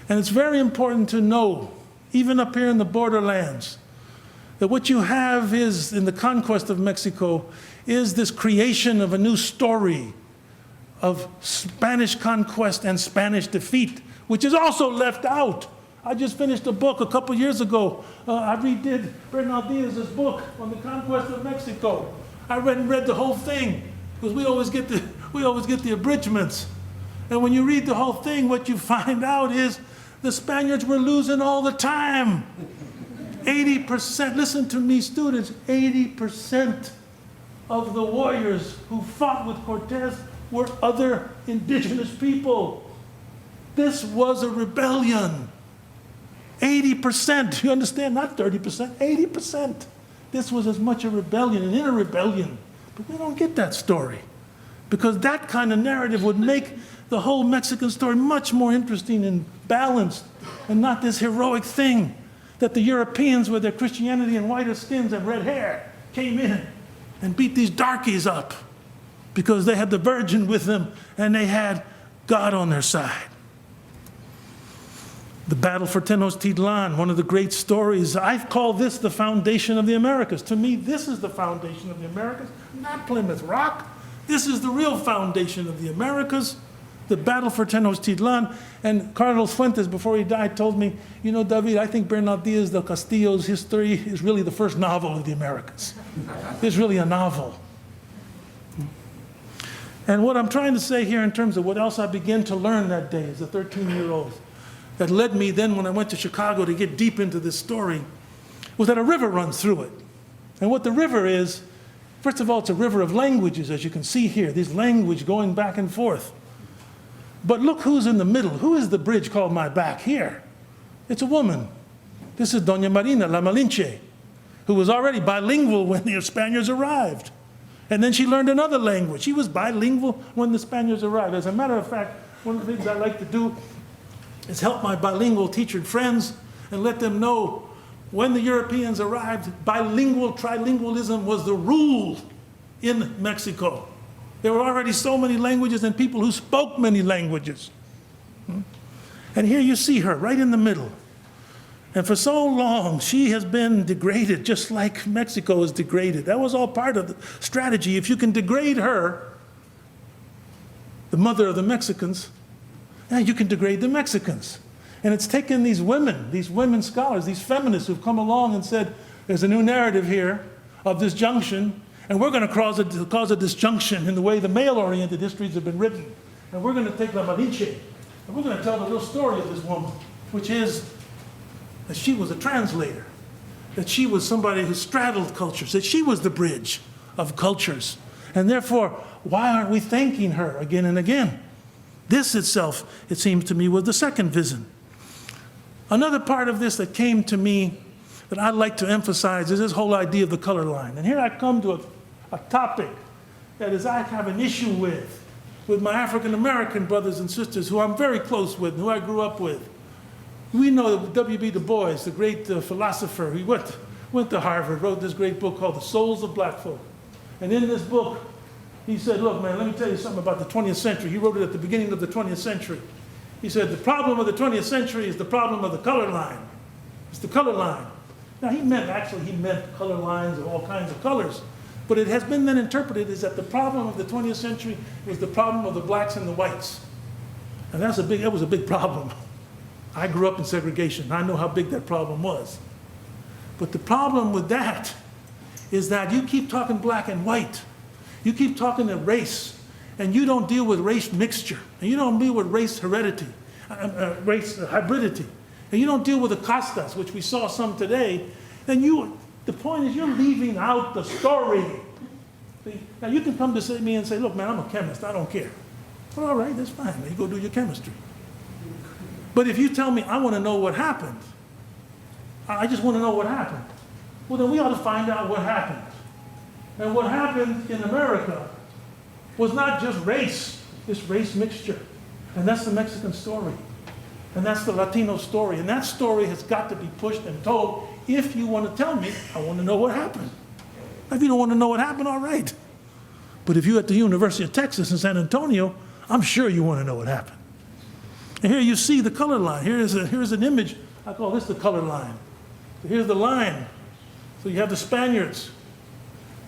And it's very important to know, even up here in the borderlands, that what you have is, in the conquest of Mexico, is this creation of a new story of Spanish conquest and Spanish defeat, which is also left out. I just finished a book a couple years ago. I redid Bernal Diaz's book on the conquest of Mexico. I read the whole thing, because we always get the abridgments. And when you read the whole thing, what you find out is the Spaniards were losing all the time. 80%, listen to me, students, 80% of the warriors who fought with Cortez were other indigenous people. This was a rebellion. 80%, you understand? Not 30%, 80%. This was as much a rebellion, an inner rebellion. But we don't get that story, because that kind of narrative would make the whole Mexican story much more interesting and balanced, and not this heroic thing that the Europeans with their Christianity and whiter skins and red hair came in and beat these darkies up because they had the Virgin with them and they had God on their side. The battle for Tenochtitlan, one of the great stories. I've called this the foundation of the Americas. To me, this is the foundation of the Americas, not Plymouth Rock. This is the real foundation of the Americas, the battle for Tenochtitlan. And Carlos Fuentes, before he died, told me, you know, David, I think Bernal Diaz del Castillo's history is really the first novel of the Americas. It's really a novel. And what I'm trying to say here in terms of what else I began to learn that day as a 13-year-old, that led me then when I went to Chicago to get deep into this story, was that a river runs through it. And what the river is, first of all, it's a river of languages, as you can see here, this language going back and forth. But look who's in the middle. Who is the bridge called My Back here? It's a woman. This is Doña Marina La Malinche, who was already bilingual when the Spaniards arrived. And then she learned another language. She was bilingual when the Spaniards arrived. As a matter of fact, one of the things I like to do is help my bilingual teacher friends and let them know when the Europeans arrived, trilingualism was the rule in Mexico. There were already so many languages and people who spoke many languages. And here you see her right in the middle. And for so long, she has been degraded, just like Mexico is degraded. That was all part of the strategy. If you can degrade her, the mother of the Mexicans, you can degrade the Mexicans. And it's taken these women scholars, these feminists who've come along and said, there's a new narrative here of disjunction, and we're going to cause a disjunction in the way the male-oriented histories have been written. And we're going to take La Malinche, and we're going to tell the real story of this woman, which is that she was a translator, that she was somebody who straddled cultures, that she was the bridge of cultures. And therefore, why aren't we thanking her again and again? This itself, it seems to me, was the second vision. Another part of this that came to me that I'd like to emphasize is this whole idea of the color line. And here I come to a topic that is I have an issue with my African-American brothers and sisters who I'm very close with, who I grew up with. We know that W.B. Du Bois, the great philosopher, he went to Harvard, wrote this great book called The Souls of Black Folk. And in this book, he said, look, man, let me tell you something about the 20th century. He wrote it at the beginning of the 20th century. He said, the problem of the 20th century is the problem of the color line. It's the color line. Now, he meant color lines of all kinds of colors. But it has been then interpreted as that the problem of the 20th century was the problem of the blacks and the whites. And that was a big problem. I grew up in segregation. I know how big that problem was. But the problem with that is that you keep talking black and white. You keep talking to race, and you don't deal with race mixture, and you don't deal with race heredity, race hybridity, and you don't deal with the castas, which we saw some today, then the point is you're leaving out the story. See? Now you can come to me and say, look, man, I'm a chemist, I don't care. Well, all right, that's fine. You go do your chemistry. But if you tell me, I want to know what happened, I just want to know what happened, well, then we ought to find out what happened. And what happened in America was not just race, this race mixture. And that's the Mexican story. And that's the Latino story. And that story has got to be pushed and told. If you want to tell me, I want to know what happened. If you don't want to know what happened, all right. But if you're at the University of Texas in San Antonio, I'm sure you want to know what happened. And here you see the color line. Here's an image. I call this the color line. So here's the line. So you have the Spaniards.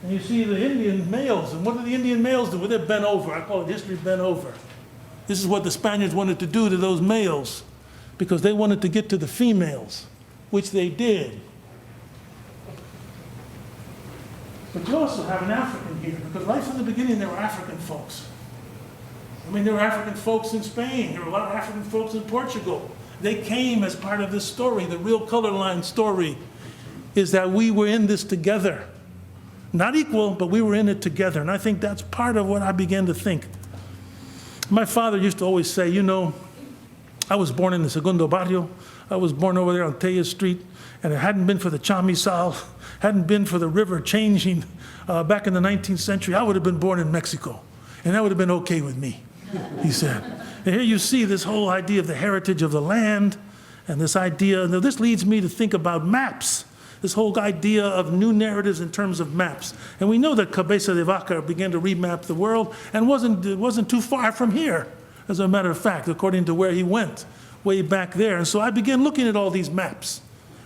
And you see the Indian males. And what do the Indian males do? Well, they're bent over. I call it history bent over. This is what the Spaniards wanted to do to those males, because they wanted to get to the females, which they did. But you also have an African here, because right from the beginning there were African folks. I mean, there were African folks in Spain. There were a lot of African folks in Portugal. They came as part of this story. The real color line story is that we were in this together. Not equal, but we were in it together. And I think that's part of what I began to think. My father used to always say, you know, I was born in the Segundo Barrio. I was born over there on Tellez Street. And it hadn't been for the chamizal, hadn't been for the river changing back in the 19th century, I would have been born in Mexico. And that would have been okay with me, he said. And here you see this whole idea of the heritage of the land, and this idea, now this leads me to think about maps. This whole idea of new narratives in terms of maps. And we know that CABEZA de VACA began to remap the world, and it wasn't too far from here, as a matter of fact, according to where he went, way back there. And so I began looking at all these maps,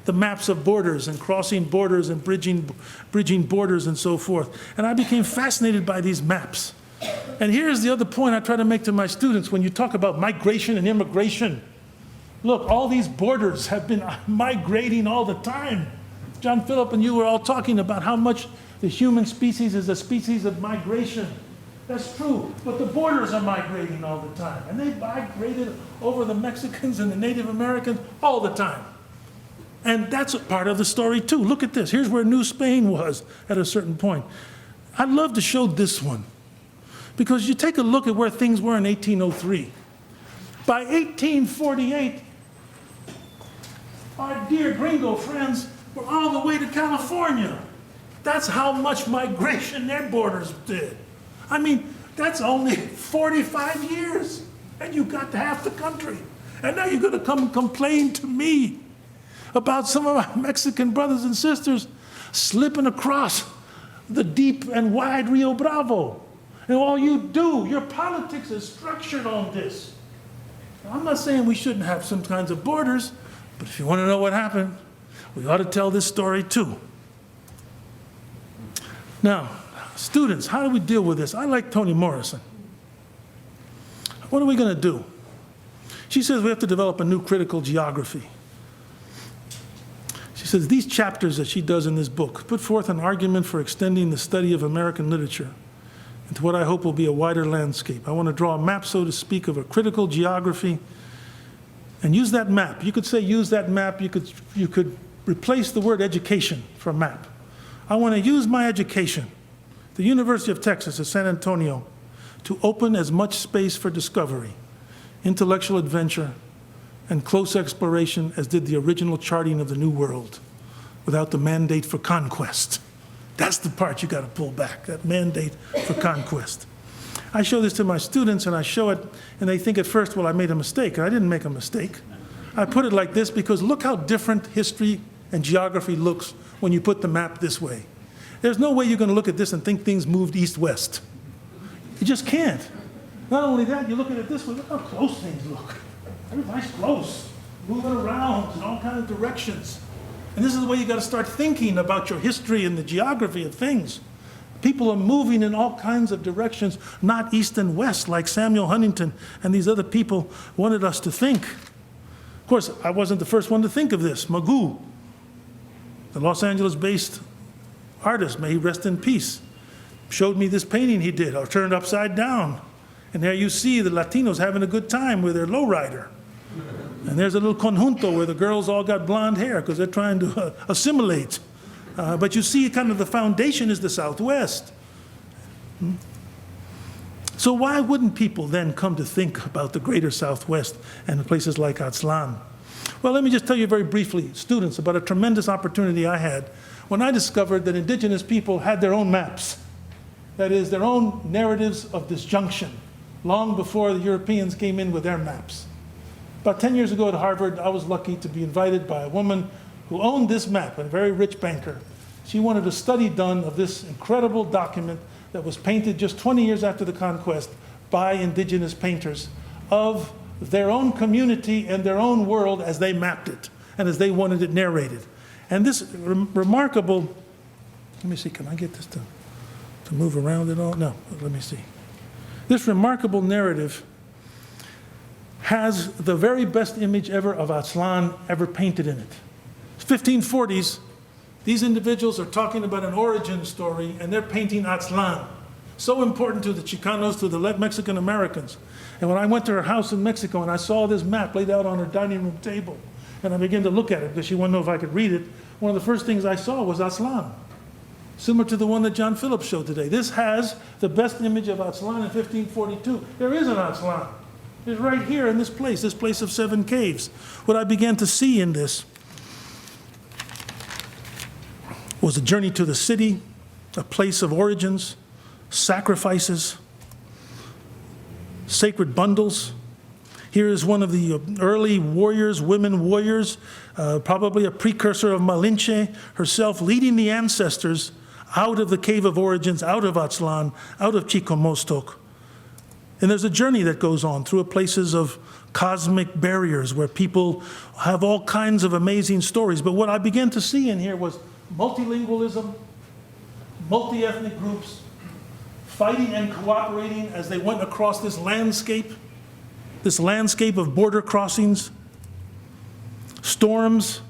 the maps of borders and crossing borders and bridging borders and so forth. And I became fascinated by these maps. And here's the other point I try to make to my students when you talk about migration and immigration. Look, all these borders have been migrating all the time. John Philip and you were all talking about how much the human species is a species of migration. That's true, but the borders are migrating all the time. And they migrated over the Mexicans and the Native Americans all the time. And that's a part of the story too. Look at this. Here's where New Spain was at a certain point. I'd love to show this one, because you take a look at where things were in 1803. By 1848, our dear gringo friends were all the way to California. That's how much migration their borders did. I mean, that's only 45 years, and you got to half the country. And now you're going to come and complain to me about some of our Mexican brothers and sisters slipping across the deep and wide Rio Bravo. And all you do, your politics is structured on this. Now, I'm not saying we shouldn't have some kinds of borders, but if you want to know what happened, we ought to tell this story too. Now, students, how do we deal with this? I like Toni Morrison. What are we going to do? She says we have to develop a new critical geography. She says these chapters that she does in this book put forth an argument for extending the study of American literature into what I hope will be a wider landscape. I want to draw a map, so to speak, of a critical geography and use that map. You could say use that map. You could replace the word education for map. I want to use my education, the University of Texas at San Antonio, to open as much space for discovery, intellectual adventure, and close exploration as did the original charting of the New World, without the mandate for conquest. That's the part you got to pull back, that mandate for conquest. I show this to my students, and I show it, and they think at first, well, I made a mistake. And I didn't make a mistake. I put it like this because look how different history and geography looks when you put the map this way. There's no way you're going to look at this and think things moved east-west. You just can't. Not only that, you look at it this way, look how close things look. Everybody's close, moving around in all kinds of directions. And this is the way you got to start thinking about your history and the geography of things. People are moving in all kinds of directions, not east and west, like Samuel Huntington and these other people wanted us to think. Of course, I wasn't the first one to think of this. Magoo, the Los Angeles-based artist, may he rest in peace, showed me this painting he did, turned upside down. And there you see the Latinos having a good time with their lowrider. And there's a little conjunto where the girls all got blonde hair because they're trying to assimilate. But you see kind of the foundation is the Southwest. So why wouldn't people then come to think about the greater Southwest and places like Aztlan? Well, let me just tell you very briefly, students, about a tremendous opportunity I had when I discovered that indigenous people had their own maps. That is, their own narratives of disjunction, long before the Europeans came in with their maps. About 10 years ago at Harvard, I was lucky to be invited by a woman who owned this map, a very rich banker. She wanted a study done of this incredible document that was painted just 20 years after the conquest by indigenous painters of their own community and their own world as they mapped it and as they wanted it narrated. And this remarkable, let me see, can I get this to move around at all? No, let me see. This remarkable narrative has the very best image ever of Aztlan ever painted in it. 1540s, these individuals are talking about an origin story, and they're painting Aztlan, so important to the Chicanos, to the Mexican Americans. And when I went to her house in Mexico and I saw this map laid out on her dining room table, and I began to look at it because she wanted to know if I could read it, one of the first things I saw was Aztlan, similar to the one that John Phillips showed today. This has the best image of Aztlan in 1542. There is an Aztlan. It's right here in this place of 7 caves. What I began to see in this was a journey to the city, a place of origins, sacrifices, sacred bundles. Here is one of the early warriors, women warriors, probably a precursor of Malinche herself, leading the ancestors out of the cave of origins, out of Aztlan, out of Chicomostoc. And there's a journey that goes on through places of cosmic barriers where people have all kinds of amazing stories. But what I began to see in here was multilingualism, multi-ethnic groups, fighting and cooperating as they went across this landscape of border crossings, storms,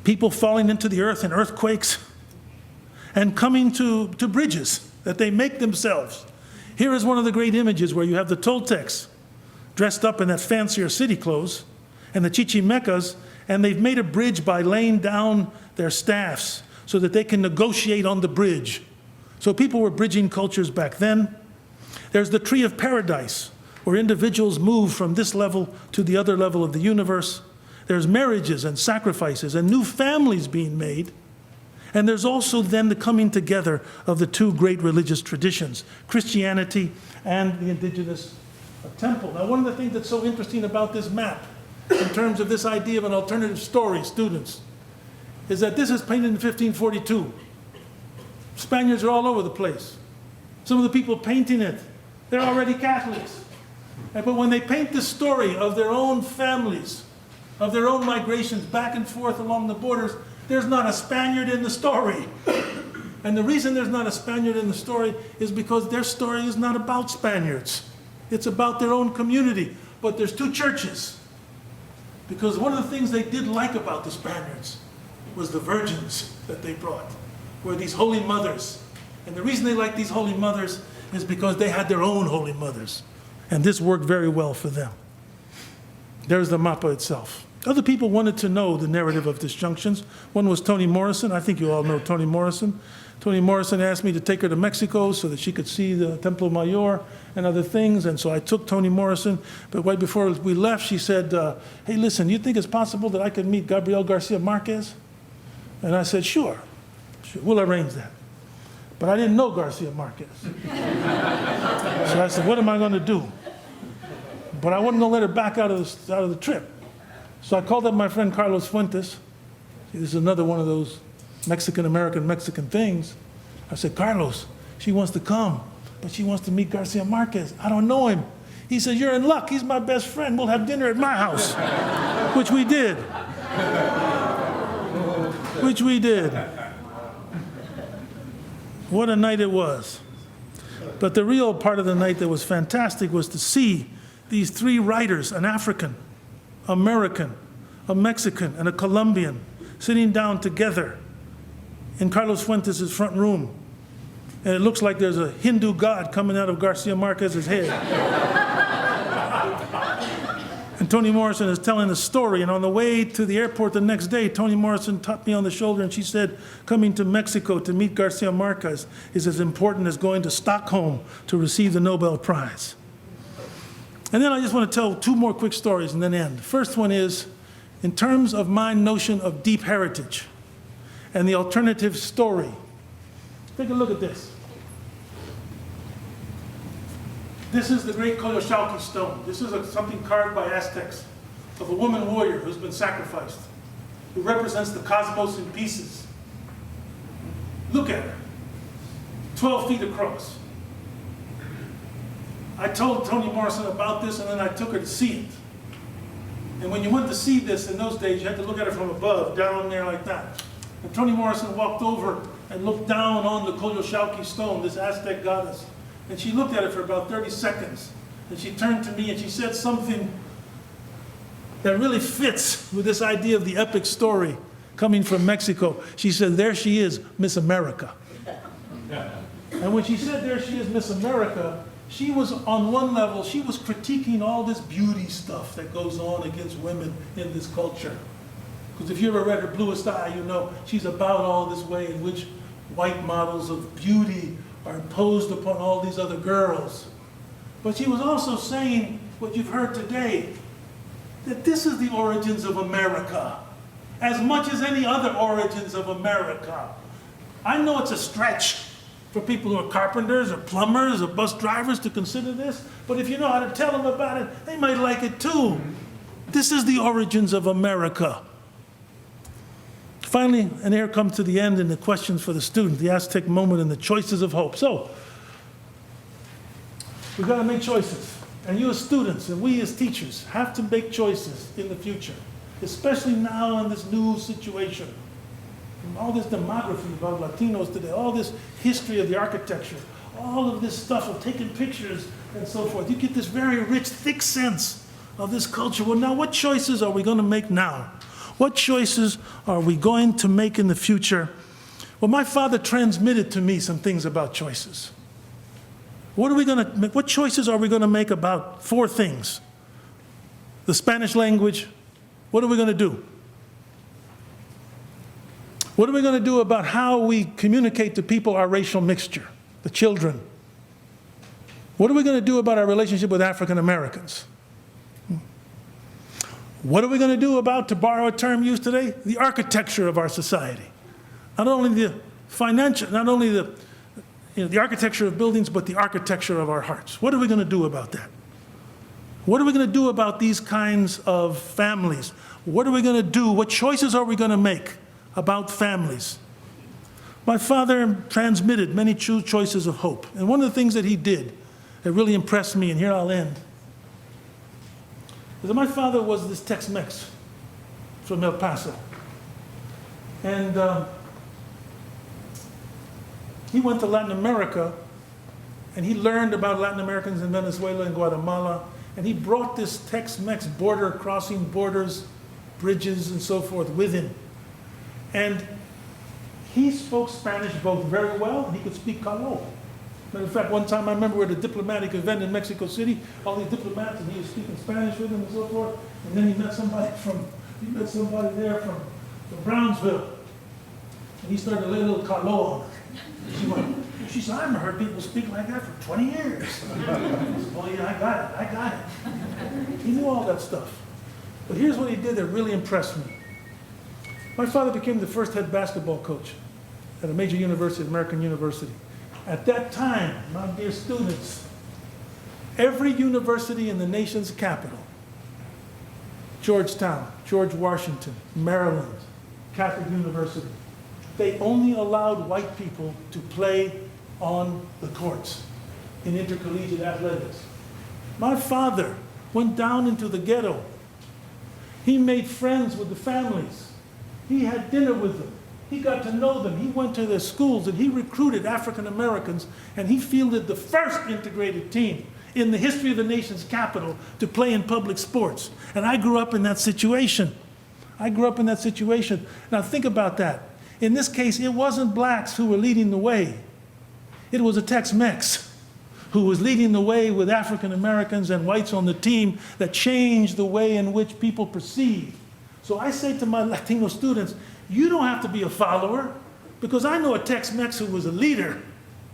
people falling into the earth in earthquakes, and coming to bridges that they make themselves. Here is one of the great images where you have the Toltecs dressed up in that fancier city clothes, and the Chichimecas, and they've made a bridge by laying down their staffs so that they can negotiate on the bridge. So people were bridging cultures back then. There's the Tree of Paradise, where individuals move from this level to the other level of the universe. There's marriages and sacrifices and new families being made. And there's also then the coming together of the two great religious traditions, Christianity and the indigenous temple. Now, one of the things that's so interesting about this map, in terms of this idea of an alternative story, students, is that this is painted in 1542. Spaniards are all over the place. Some of the people painting it, they're already Catholics. But when they paint the story of their own families, of their own migrations back and forth along the borders, there's not a Spaniard in the story. And the reason there's not a Spaniard in the story is because their story is not about Spaniards. It's about their own community. But there's two churches. Because one of the things they did like about the Spaniards was the virgins that they brought, were these holy mothers. And the reason they liked these holy mothers is because they had their own holy mothers. And this worked very well for them. There's the mapa itself. Other people wanted to know the narrative of disjunctions. One was Toni Morrison. I think you all know Toni Morrison. Toni Morrison asked me to take her to Mexico so that she could see the Templo Mayor and other things. And so I took Toni Morrison. But right before we left, she said, hey, listen, you think it's possible that I could meet Gabriel Garcia Marquez? And I said, sure, we'll arrange that. But I didn't know Garcia Marquez. So I said, what am I going to do? But I wasn't going to let her back out of the trip. So I called up my friend Carlos Fuentes. See, this is another one of those Mexican things. I said, Carlos, she wants to come, but she wants to meet Garcia Marquez. I don't know him. He said, you're in luck. He's my best friend. We'll have dinner at my house, which we did. What a night it was. But the real part of the night that was fantastic was to see these three writers, an African, American, a Mexican, and a Colombian, sitting down together in Carlos Fuentes' front room. And it looks like there's a Hindu god coming out of Garcia Marquez's head. And Toni Morrison is telling a story, and on the way to the airport the next day, Toni Morrison tapped me on the shoulder and she said, coming to Mexico to meet Garcia Marquez is as important as going to Stockholm to receive the Nobel Prize. And then I just want to tell two more quick stories and then end. The first one is, in terms of my notion of deep heritage and the alternative story. Take a look at this. This is the great Coyolxauhqui stone. This is something carved by Aztecs of a woman warrior who's been sacrificed, who represents the cosmos in pieces. Look at her, 12 feet across. I told Toni Morrison about this, and then I took her to see it. And when you went to see this in those days, you had to look at it from above, down there like that. And Toni Morrison walked over and looked down on the Coyolxauhqui stone, this Aztec goddess. And she looked at it for about 30 seconds. And she turned to me and she said something that really fits with this idea of the epic story coming from Mexico. She said, there she is, Miss America. And when she said, there she is, Miss America, she was, on one level, she was critiquing all this beauty stuff that goes on against women in this culture. Because if you ever read Her Bluest Eye, you know she's about all this way in which white models of beauty are imposed upon all these other girls. But she was also saying what you've heard today, that this is the origins of America, as much as any other origins of America. I know it's a stretch for people who are carpenters or plumbers or bus drivers to consider this, but if you know how to tell them about it, they might like it too. This is the origins of America. Finally, and here comes to the end and the questions for the student, the Aztec moment and the choices of hope. So, we've got to make choices. And you as students and we as teachers have to make choices in the future, especially now in this new situation. And all this demography about Latinos today, all this history of the architecture, all of this stuff of taking pictures and so forth. You get this very rich, thick sense of this culture. Well, now what choices are we going to make now? What choices are we going to make in the future? Well, my father transmitted to me some things about choices. What are we going to make? What choices are we going to make about four things? The Spanish language, what are we going to do? What are we going to do about how we communicate to people our racial mixture, the children? What are we going to do about our relationship with African Americans? What are we going to do about, to borrow a term used today, the architecture of our society? Not only the financial, not only the architecture of buildings, but the architecture of our hearts. What are we going to do about that? What are we going to do about these kinds of families? What are we going to do? What choices are we going to make about families? My father transmitted many choices of hope. And one of the things that he did that really impressed me, and here I'll end, is that my father was this Tex-Mex from El Paso. And he went to Latin America, and he learned about Latin Americans in Venezuela and Guatemala, and he brought this Tex-Mex border, crossing borders, bridges, and so forth with him. And he spoke Spanish both very well, and he could speak Caló. Matter of fact, one time I remember we were at a diplomatic event in Mexico City, all these diplomats, and he was speaking Spanish with them and so forth. And then he met somebody there from Brownsville. And he started to lay a little Caló on her. She said, I haven't heard people speak like that for 20 years. I said, oh yeah, I got it. He knew all that stuff. But here's what he did that really impressed me. My father became the first head basketball coach at a major university, American University. At that time, my dear students, every university in the nation's capital, Georgetown, George Washington, Maryland, Catholic University, they only allowed white people to play on the courts in intercollegiate athletics. My father went down into the ghetto. He made friends with the families. He had dinner with them. He got to know them. He went to their schools and he recruited African Americans, and he fielded the first integrated team in the history of the nation's capital to play in public sports. And I grew up in that situation. Now think about that. In this case, it wasn't blacks who were leading the way. It was a Tex-Mex who was leading the way with African Americans and whites on the team that changed the way in which people perceive. So I say to my Latino students, you don't have to be a follower, because I know a Tex-Mex who was a leader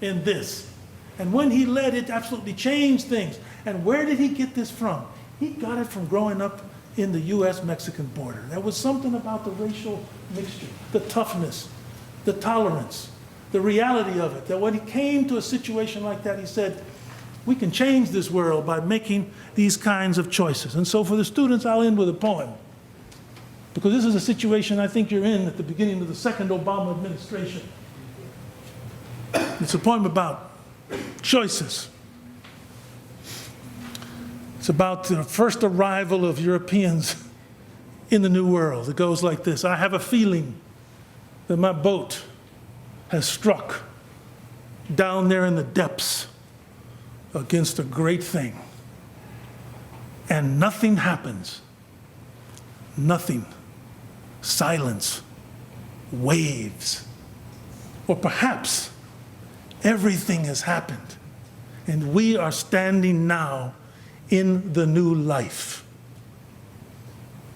in this. And when he led, it absolutely changed things. And where did he get this from? He got it from growing up in the US-Mexican border. There was something about the racial mixture, the toughness, the tolerance, the reality of it, that when he came to a situation like that, he said, we can change this world by making these kinds of choices. And so for the students, I'll end with a poem, because this is a situation I think you're in at the beginning of the second Obama administration. It's a poem about choices. It's about the first arrival of Europeans in the New World. It goes like this: I have a feeling that my boat has struck down there in the depths against a great thing. And nothing happens. Nothing. Silence. Waves. Or perhaps everything has happened, and we are standing now in the new life.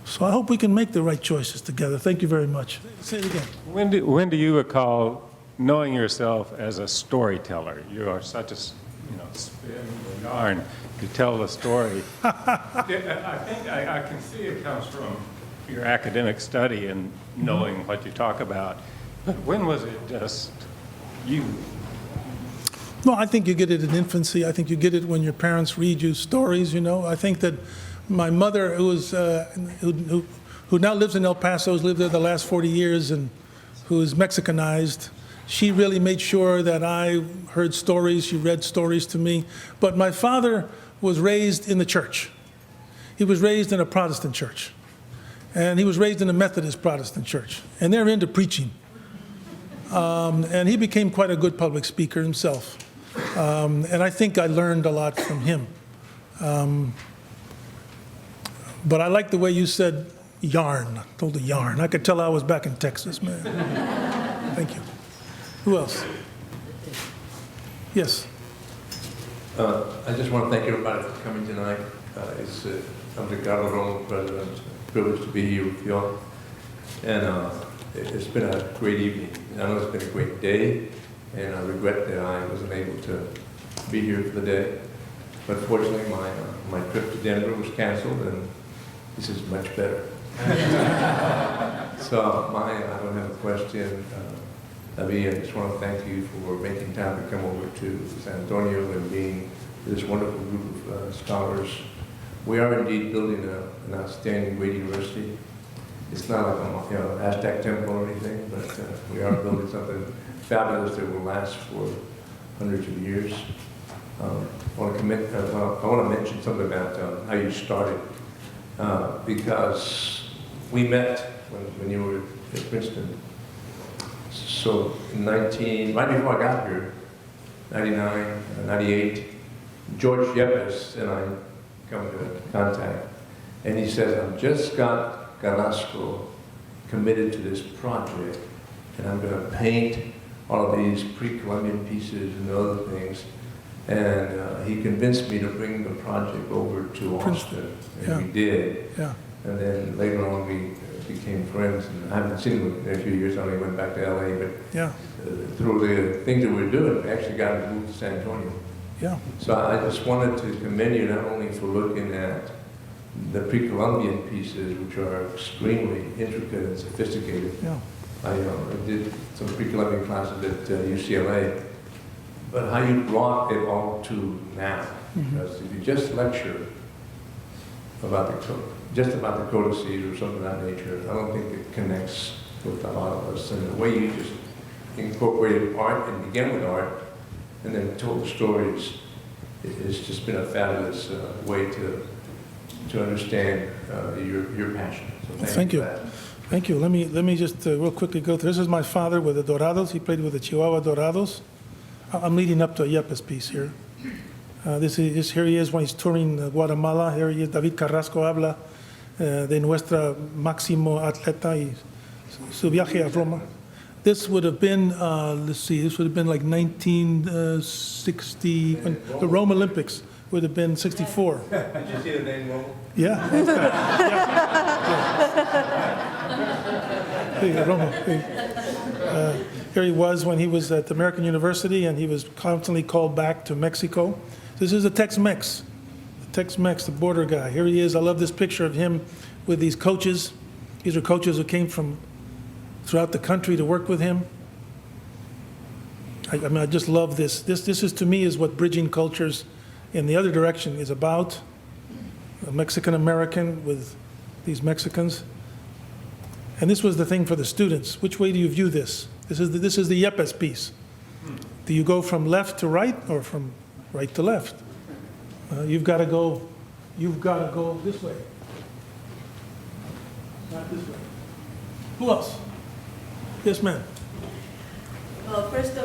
So I hope we can make the right choices together. Thank you very much. Say it again. When do you recall knowing yourself as a storyteller? You are such a, spin or yarn to tell the story. I think I can see it comes from your academic study and knowing what you talk about. But when was it just you? No, I think you get it in infancy. I think you get it when your parents read you stories, I think that my mother, who now lives in El Paso, has lived there the last 40 years, and who is Mexicanized, she really made sure that I heard stories. She read stories to me. But my father was raised in the church. He was raised in a Protestant church. And he was raised in a Methodist Protestant church. And they're into preaching. And he became quite a good public speaker himself. And I think I learned a lot from him. But I like the way you said yarn. I told a yarn. I could tell I was back in Texas, man. Thank you. Who else? Yes. I just want to thank everybody for coming tonight. I'm Ricardo Romo, President. Privileged to be here with you all. And it's been a great evening. I know it's been a great day, and I regret that I wasn't able to be here for the day. But fortunately, my trip to Denver was canceled, and this is much better. So I don't have a question. David, I just want to thank you for making time to come over to San Antonio and being this wonderful group of scholars. We are indeed building an outstanding great university. It's not like an Aztec temple or anything, but we are building something fabulous that will last for hundreds of years. I want to mention something about how you started, because we met when you were at Princeton. So in right before I got here, 99, 98, George Yepes and I come into contact, and he says, I've just got Carrasco committed to this project, and I'm going to paint all of these pre-Columbian pieces and other things. And he convinced me to bring the project over to Austin, and we did. Yeah. And then later on, we became friends, and I haven't seen him in a few years. I only went back to LA, but yeah. Through the things that we were doing, we actually got to move to San Antonio. Yeah. So I just wanted to commend you not only for looking at the pre-Columbian pieces, which are extremely intricate and sophisticated. Yeah. I did some pre-Columbian classes at UCLA, but how you brought it all to now. Because if you just lecture about the codices or something of that nature, I don't think it connects with a lot of us. And the way you just incorporated art and began with art and then told stories, it's just been a fabulous way to understand your passion. So thank you. Thank you. Let me just real quickly go through. This is my father with the Dorados. He played with the Chihuahua Dorados. I'm leading up to a Yepes piece here. Here he is when he's touring Guatemala. Here he is, David Carrasco habla de nuestra máximo atleta y su viaje a Roma. This would have been, let's see, this would have been like 1960, when the Rome Olympics would have been 64. Did you see the name Rome? Yeah. Yeah, Rome. Here he was when he was at American University, and he was constantly called back to Mexico. This is a Tex-Mex, the border guy. Here he is. I love this picture of him with these coaches. These are coaches who came from throughout the country to work with him. I mean, I just love this. This is, to me, is what bridging cultures in the other direction is about. A Mexican-American with these Mexicans. And this was the thing for the students. Which way do you view this? This is the Yepes piece. Do you go from left to right or from right to left? You've got to go this way. Not this way. Who else? Yes, ma'am. Well, first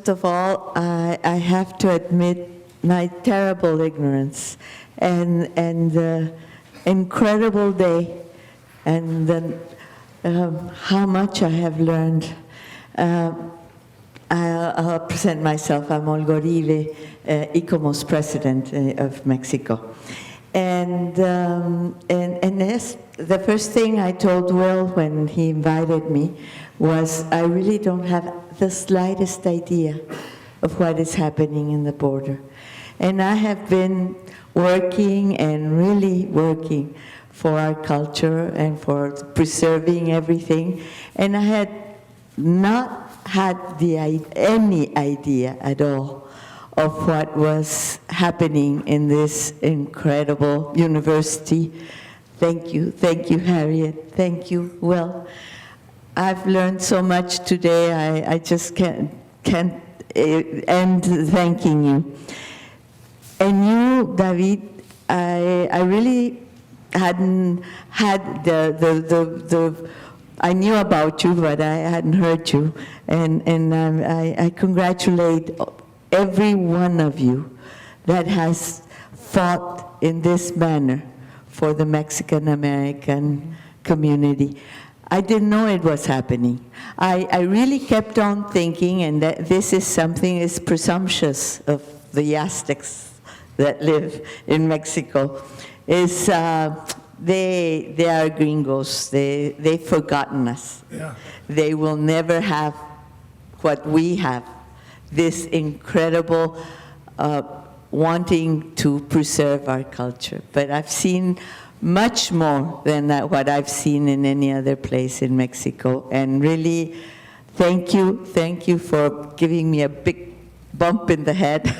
of all, I have to admit my terrible ignorance and the incredible day and then how much I have learned. I'll present myself. I'm Olga Uribe, ICOMOS president of Mexico. And yes, the first thing I told Will when he invited me was I really don't have the slightest idea of what is happening in the border. And I have been working and really working for our culture and for preserving everything. And I had not had any idea at all of what was happening in this incredible university. Thank you, Harriet. Thank you, Will. I've learned so much today. I just can't end thanking you. And you, David, I really hadn't had I knew about you, but I hadn't heard you. And I congratulate every one of you that has fought in this manner for the Mexican-American community. I didn't know it was happening. I really kept on thinking, and that this is something is presumptuous of the Aztecs that live in Mexico, is they are gringos. They've forgotten us. Yeah. They will never have what we have, this incredible wanting to preserve our culture. But I've seen much more than what I've seen in any other place in Mexico. And really, thank you for giving me a big bump in the head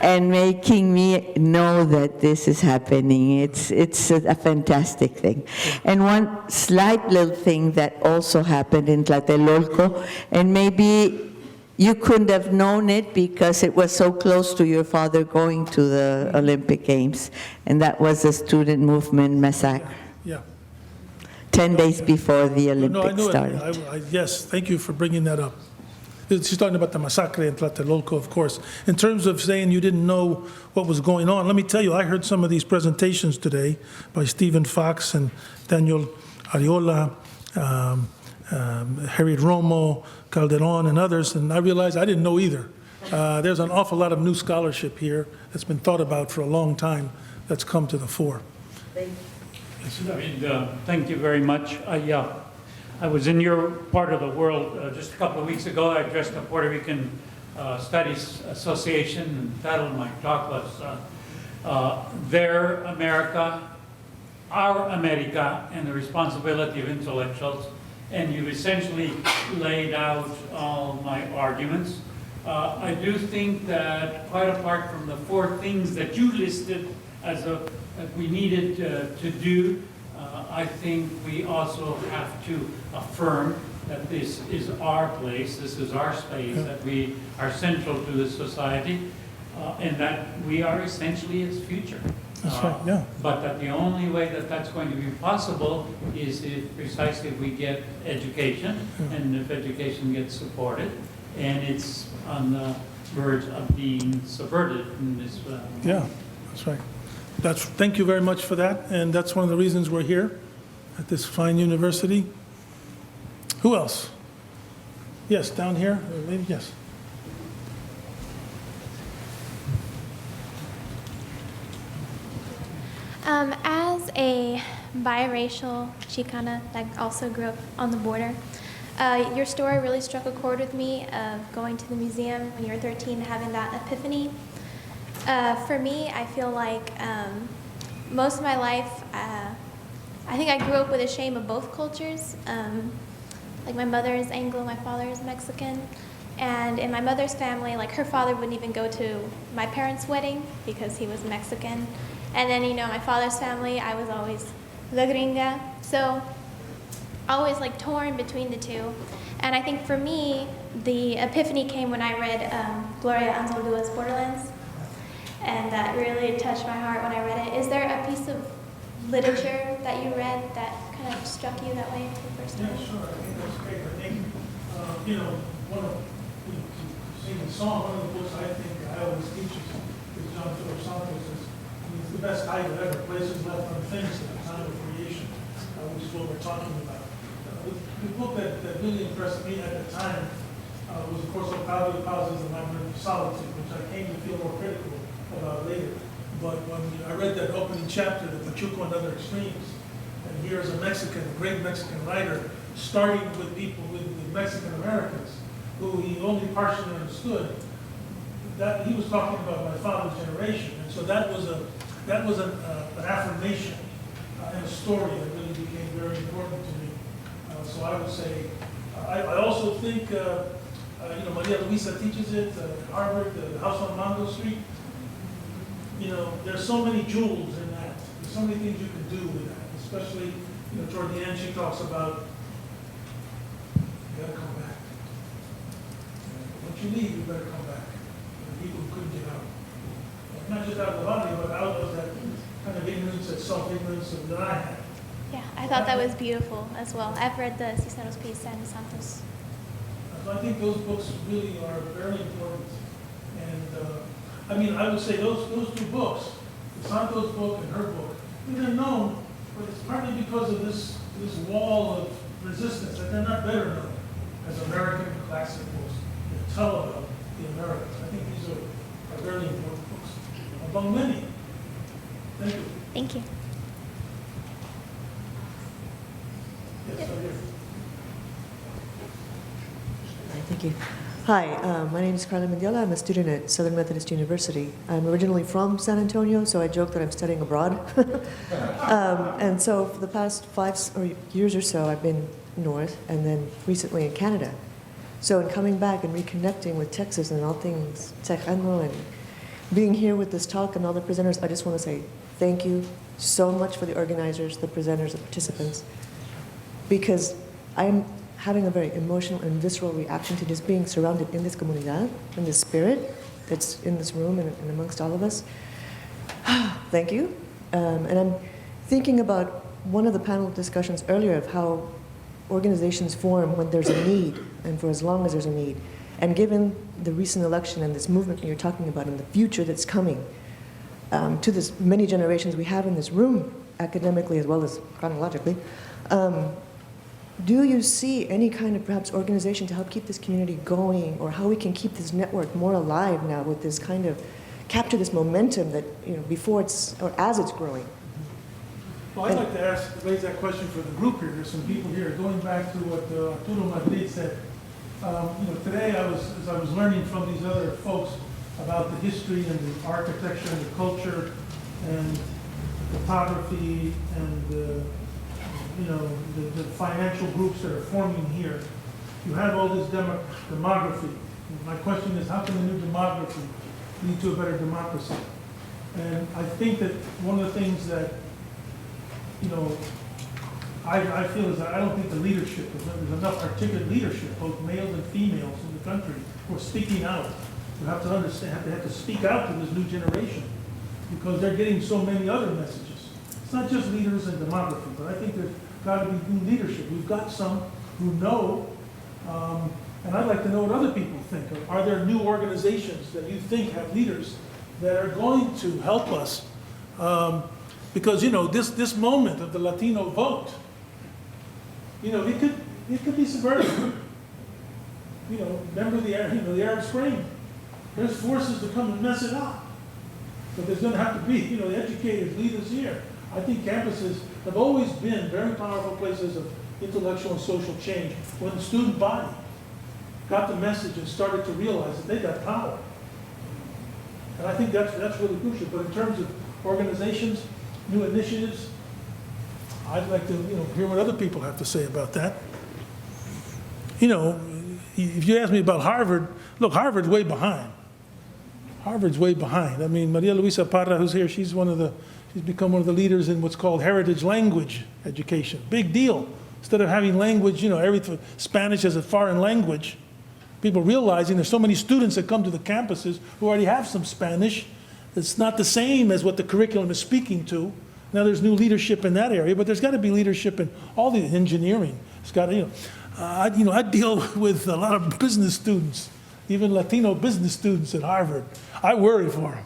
and making me know that this is happening. It's a fantastic thing. And one slight little thing that also happened in Tlatelolco, and maybe you couldn't have known it because it was so close to your father going to the Olympic Games, and that was the student movement massacre. Yeah. 10 days before the No, I Olympics knew started. it. Yes, thank you for bringing that up. She's talking about the massacre in Tlatelolco, of course. In terms of saying you didn't know what was going on, let me tell you, I heard some of these presentations today by Stephen Fox and Daniel Ariola, Harriet Romo, Calderon, and others, and I realized I didn't know either. There's an awful lot of new scholarship here that's been thought about for a long time that's come to the fore. David, thank you very much. I was in your part of the world just a couple of weeks ago. I addressed the Puerto Rican Studies Association, and the title of my talk was Their America, Our America, and the Responsibility of Intellectuals. And you essentially laid out all my arguments. I do think that quite apart from the four things that you listed as that we needed to do, I think we also have to affirm that this is our place, this is our space, that we are central to the society, and that we are essentially its future. That's right, yeah. But that the only way that that's going to be possible is if precisely we get education, and if education gets supported, and it's on the verge of being subverted in this Yeah, that's right. Thank you very much for that, and that's one of the reasons we're here at this fine university. Who else? Yes, down here, lady, yes. As a biracial Chicana that also grew up on the border, your story really struck a chord with me of going to the museum when you were 13, having that epiphany. For me, I feel like most of my life, I think I grew up with a shame of both cultures. Like my mother is Anglo, my father is Mexican. And in my mother's family, like her father wouldn't even go to my parents' wedding because he was Mexican. And then, you know, my father's family, I was always la gringa. So always like torn between the two. And I think for me, the epiphany came when I read Gloria Anzaldua's Borderlands. And that really touched my heart when I read it. Is there a piece of literature that you read that kind of struck you that way for the first time? Yeah, sure. I think that's great. I think, you know, to sing a song, one of the books I think I always teach is John Philip Santos. It's the best title ever, Places Left Unfinished at the Time of Creation, which is what we're talking about. The book that really impressed me at the time was, of course, Octavio Paz's The Labyrinth of Solitude, which I came to feel more critical about later. But when I read that opening chapter, The Pachuco and Other Extremes, and here's a Mexican, a great Mexican writer, starting with people, with Mexican Americans, who he only partially understood, that he was talking about my father's generation. And so that was an affirmation and a story that really became very important to me. So I would say, I also think, you know, Maria Luisa teaches it at Harvard, the House on Mondo Street. You know, there's so many jewels in that. There's so many things you can do with that, especially, you know, toward the end she talks about, you gotta come back. Once you leave, you better come back. And people who couldn't get out. Not just out of the body, but out of that kind of ignorance, that self-ignorance that I had. Yeah, I thought that was beautiful as well. I've read the Cisneros piece and Santos. So I think those books really are very important. And I mean, I would say those two books, the Santos book and her book, they're known, but it's partly because of this wall of resistance that they're not better known as American classic books that tell about the Americans. I think these are very important books, among many. Thank you. Thank you. Yes, right here. Hi, thank you. Hi, my name is Carla Mendiola. I'm a student at Southern Methodist University. I'm originally from San Antonio, so I joke that I'm studying abroad. And so for the past 5 years or so, I've been north, and then recently in Canada. So in coming back and reconnecting with Texas and all things Tejano and being here with this talk and all the presenters, I just want to say thank you so much for the organizers, the presenters, the participants, because I'm having a very emotional and visceral reaction to just being surrounded in this comunidad, in this spirit that's in this room and amongst all of us. Thank you. And I'm thinking about one of the panel discussions earlier of how organizations form when there's a need and for as long as there's a need. And given the recent election and this movement that you're talking about and the future that's coming to this many generations we have in this room, academically as well as chronologically, do you see any kind of perhaps organization to help keep this community going, or how we can keep this network more alive now with this kind of capture this momentum that, you know, before it's or as it's growing? Well, I'd like to raise that question for the group here. There's some people here. Going back to what Arturo Madrid said, you know, today as I was learning from these other folks about the history and the architecture and the culture and the topography and the, you know, the financial groups that are forming here, you have all this demography. My question is, how can the new demography lead to a better democracy? And I think that one of the things that, you know, I feel is that I don't think the leadership, there's enough articulate leadership, both males and females in the country, who are speaking out. You have to understand, they have to speak out to this new generation because they're getting so many other messages. It's not just leaders and demography, but I think there's got to be new leadership. We've got some who know, and I'd like to know what other people think. Are there new organizations that you think have leaders that are going to help us? Because, you know, this moment of the Latino vote, you know, it it could be subverted. You know, remember the Arab Spring? There's forces to come and mess it up. But there's going to have to be, you know, the educators, leaders here. I think campuses have always been very powerful places of intellectual and social change when the student body got the message and started to realize that they got power. And I think that's really crucial. But in terms of organizations, new initiatives, I'd like to, you know, hear what other people have to say about that. You know, if you ask me about Harvard, look, Harvard's way behind. Harvard's way behind. I mean, Maria Luisa Parra, who's here, she's become one of the leaders in what's called heritage language education. Big deal. Instead of having language, you know, everything, Spanish as a foreign language, people realizing there's so many students that come to the campuses who already have some Spanish. It's not the same as what the curriculum is speaking to. Now there's new leadership in that area, but there's got to be leadership in all the engineering. It's got to, I deal with a lot of business students, even Latino business students at Harvard. I worry for them.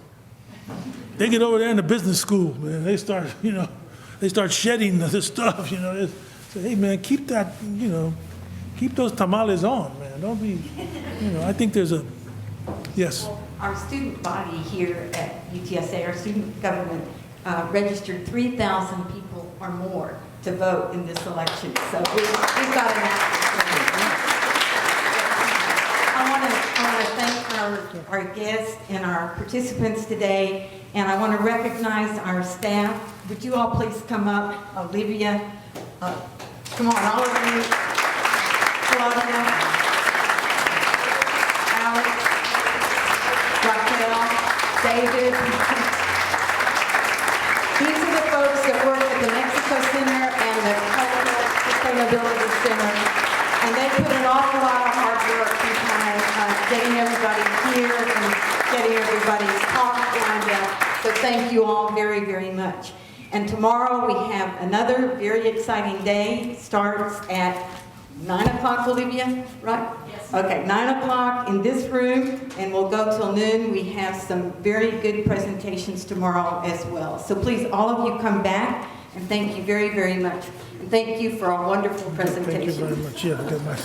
They get over there in the business school, man. They start shedding this stuff, you know. Say, hey, man, keep that, you know, keep those tamales on, man. Don't be, you know, I think there's a, yes. Well, our student body here at UTSA, our student government, registered 3,000 people or more to vote in this election. So we've got an active. I want to thank our guests and our participants today, and I want to recognize our staff. Would you all please come up? Olivia, come on, all of you. Claudia, Alex, Raquel, David. These are the folks that work at the Mexico Center and the Cultural Sustainability Center, and they put an awful lot of hard work behind getting everybody here and getting everybody's talk lined up. So thank you all very, very much. And tomorrow we have another very exciting day. It starts at 9 o'clock, Olivia, right? Yes. Okay, 9 o'clock in this room, and we'll go till noon. We have some very good presentations tomorrow as well. So please, all of you come back, and thank you very, very much. And thank you for a wonderful presentation. Thank you very much. Yeah, I got my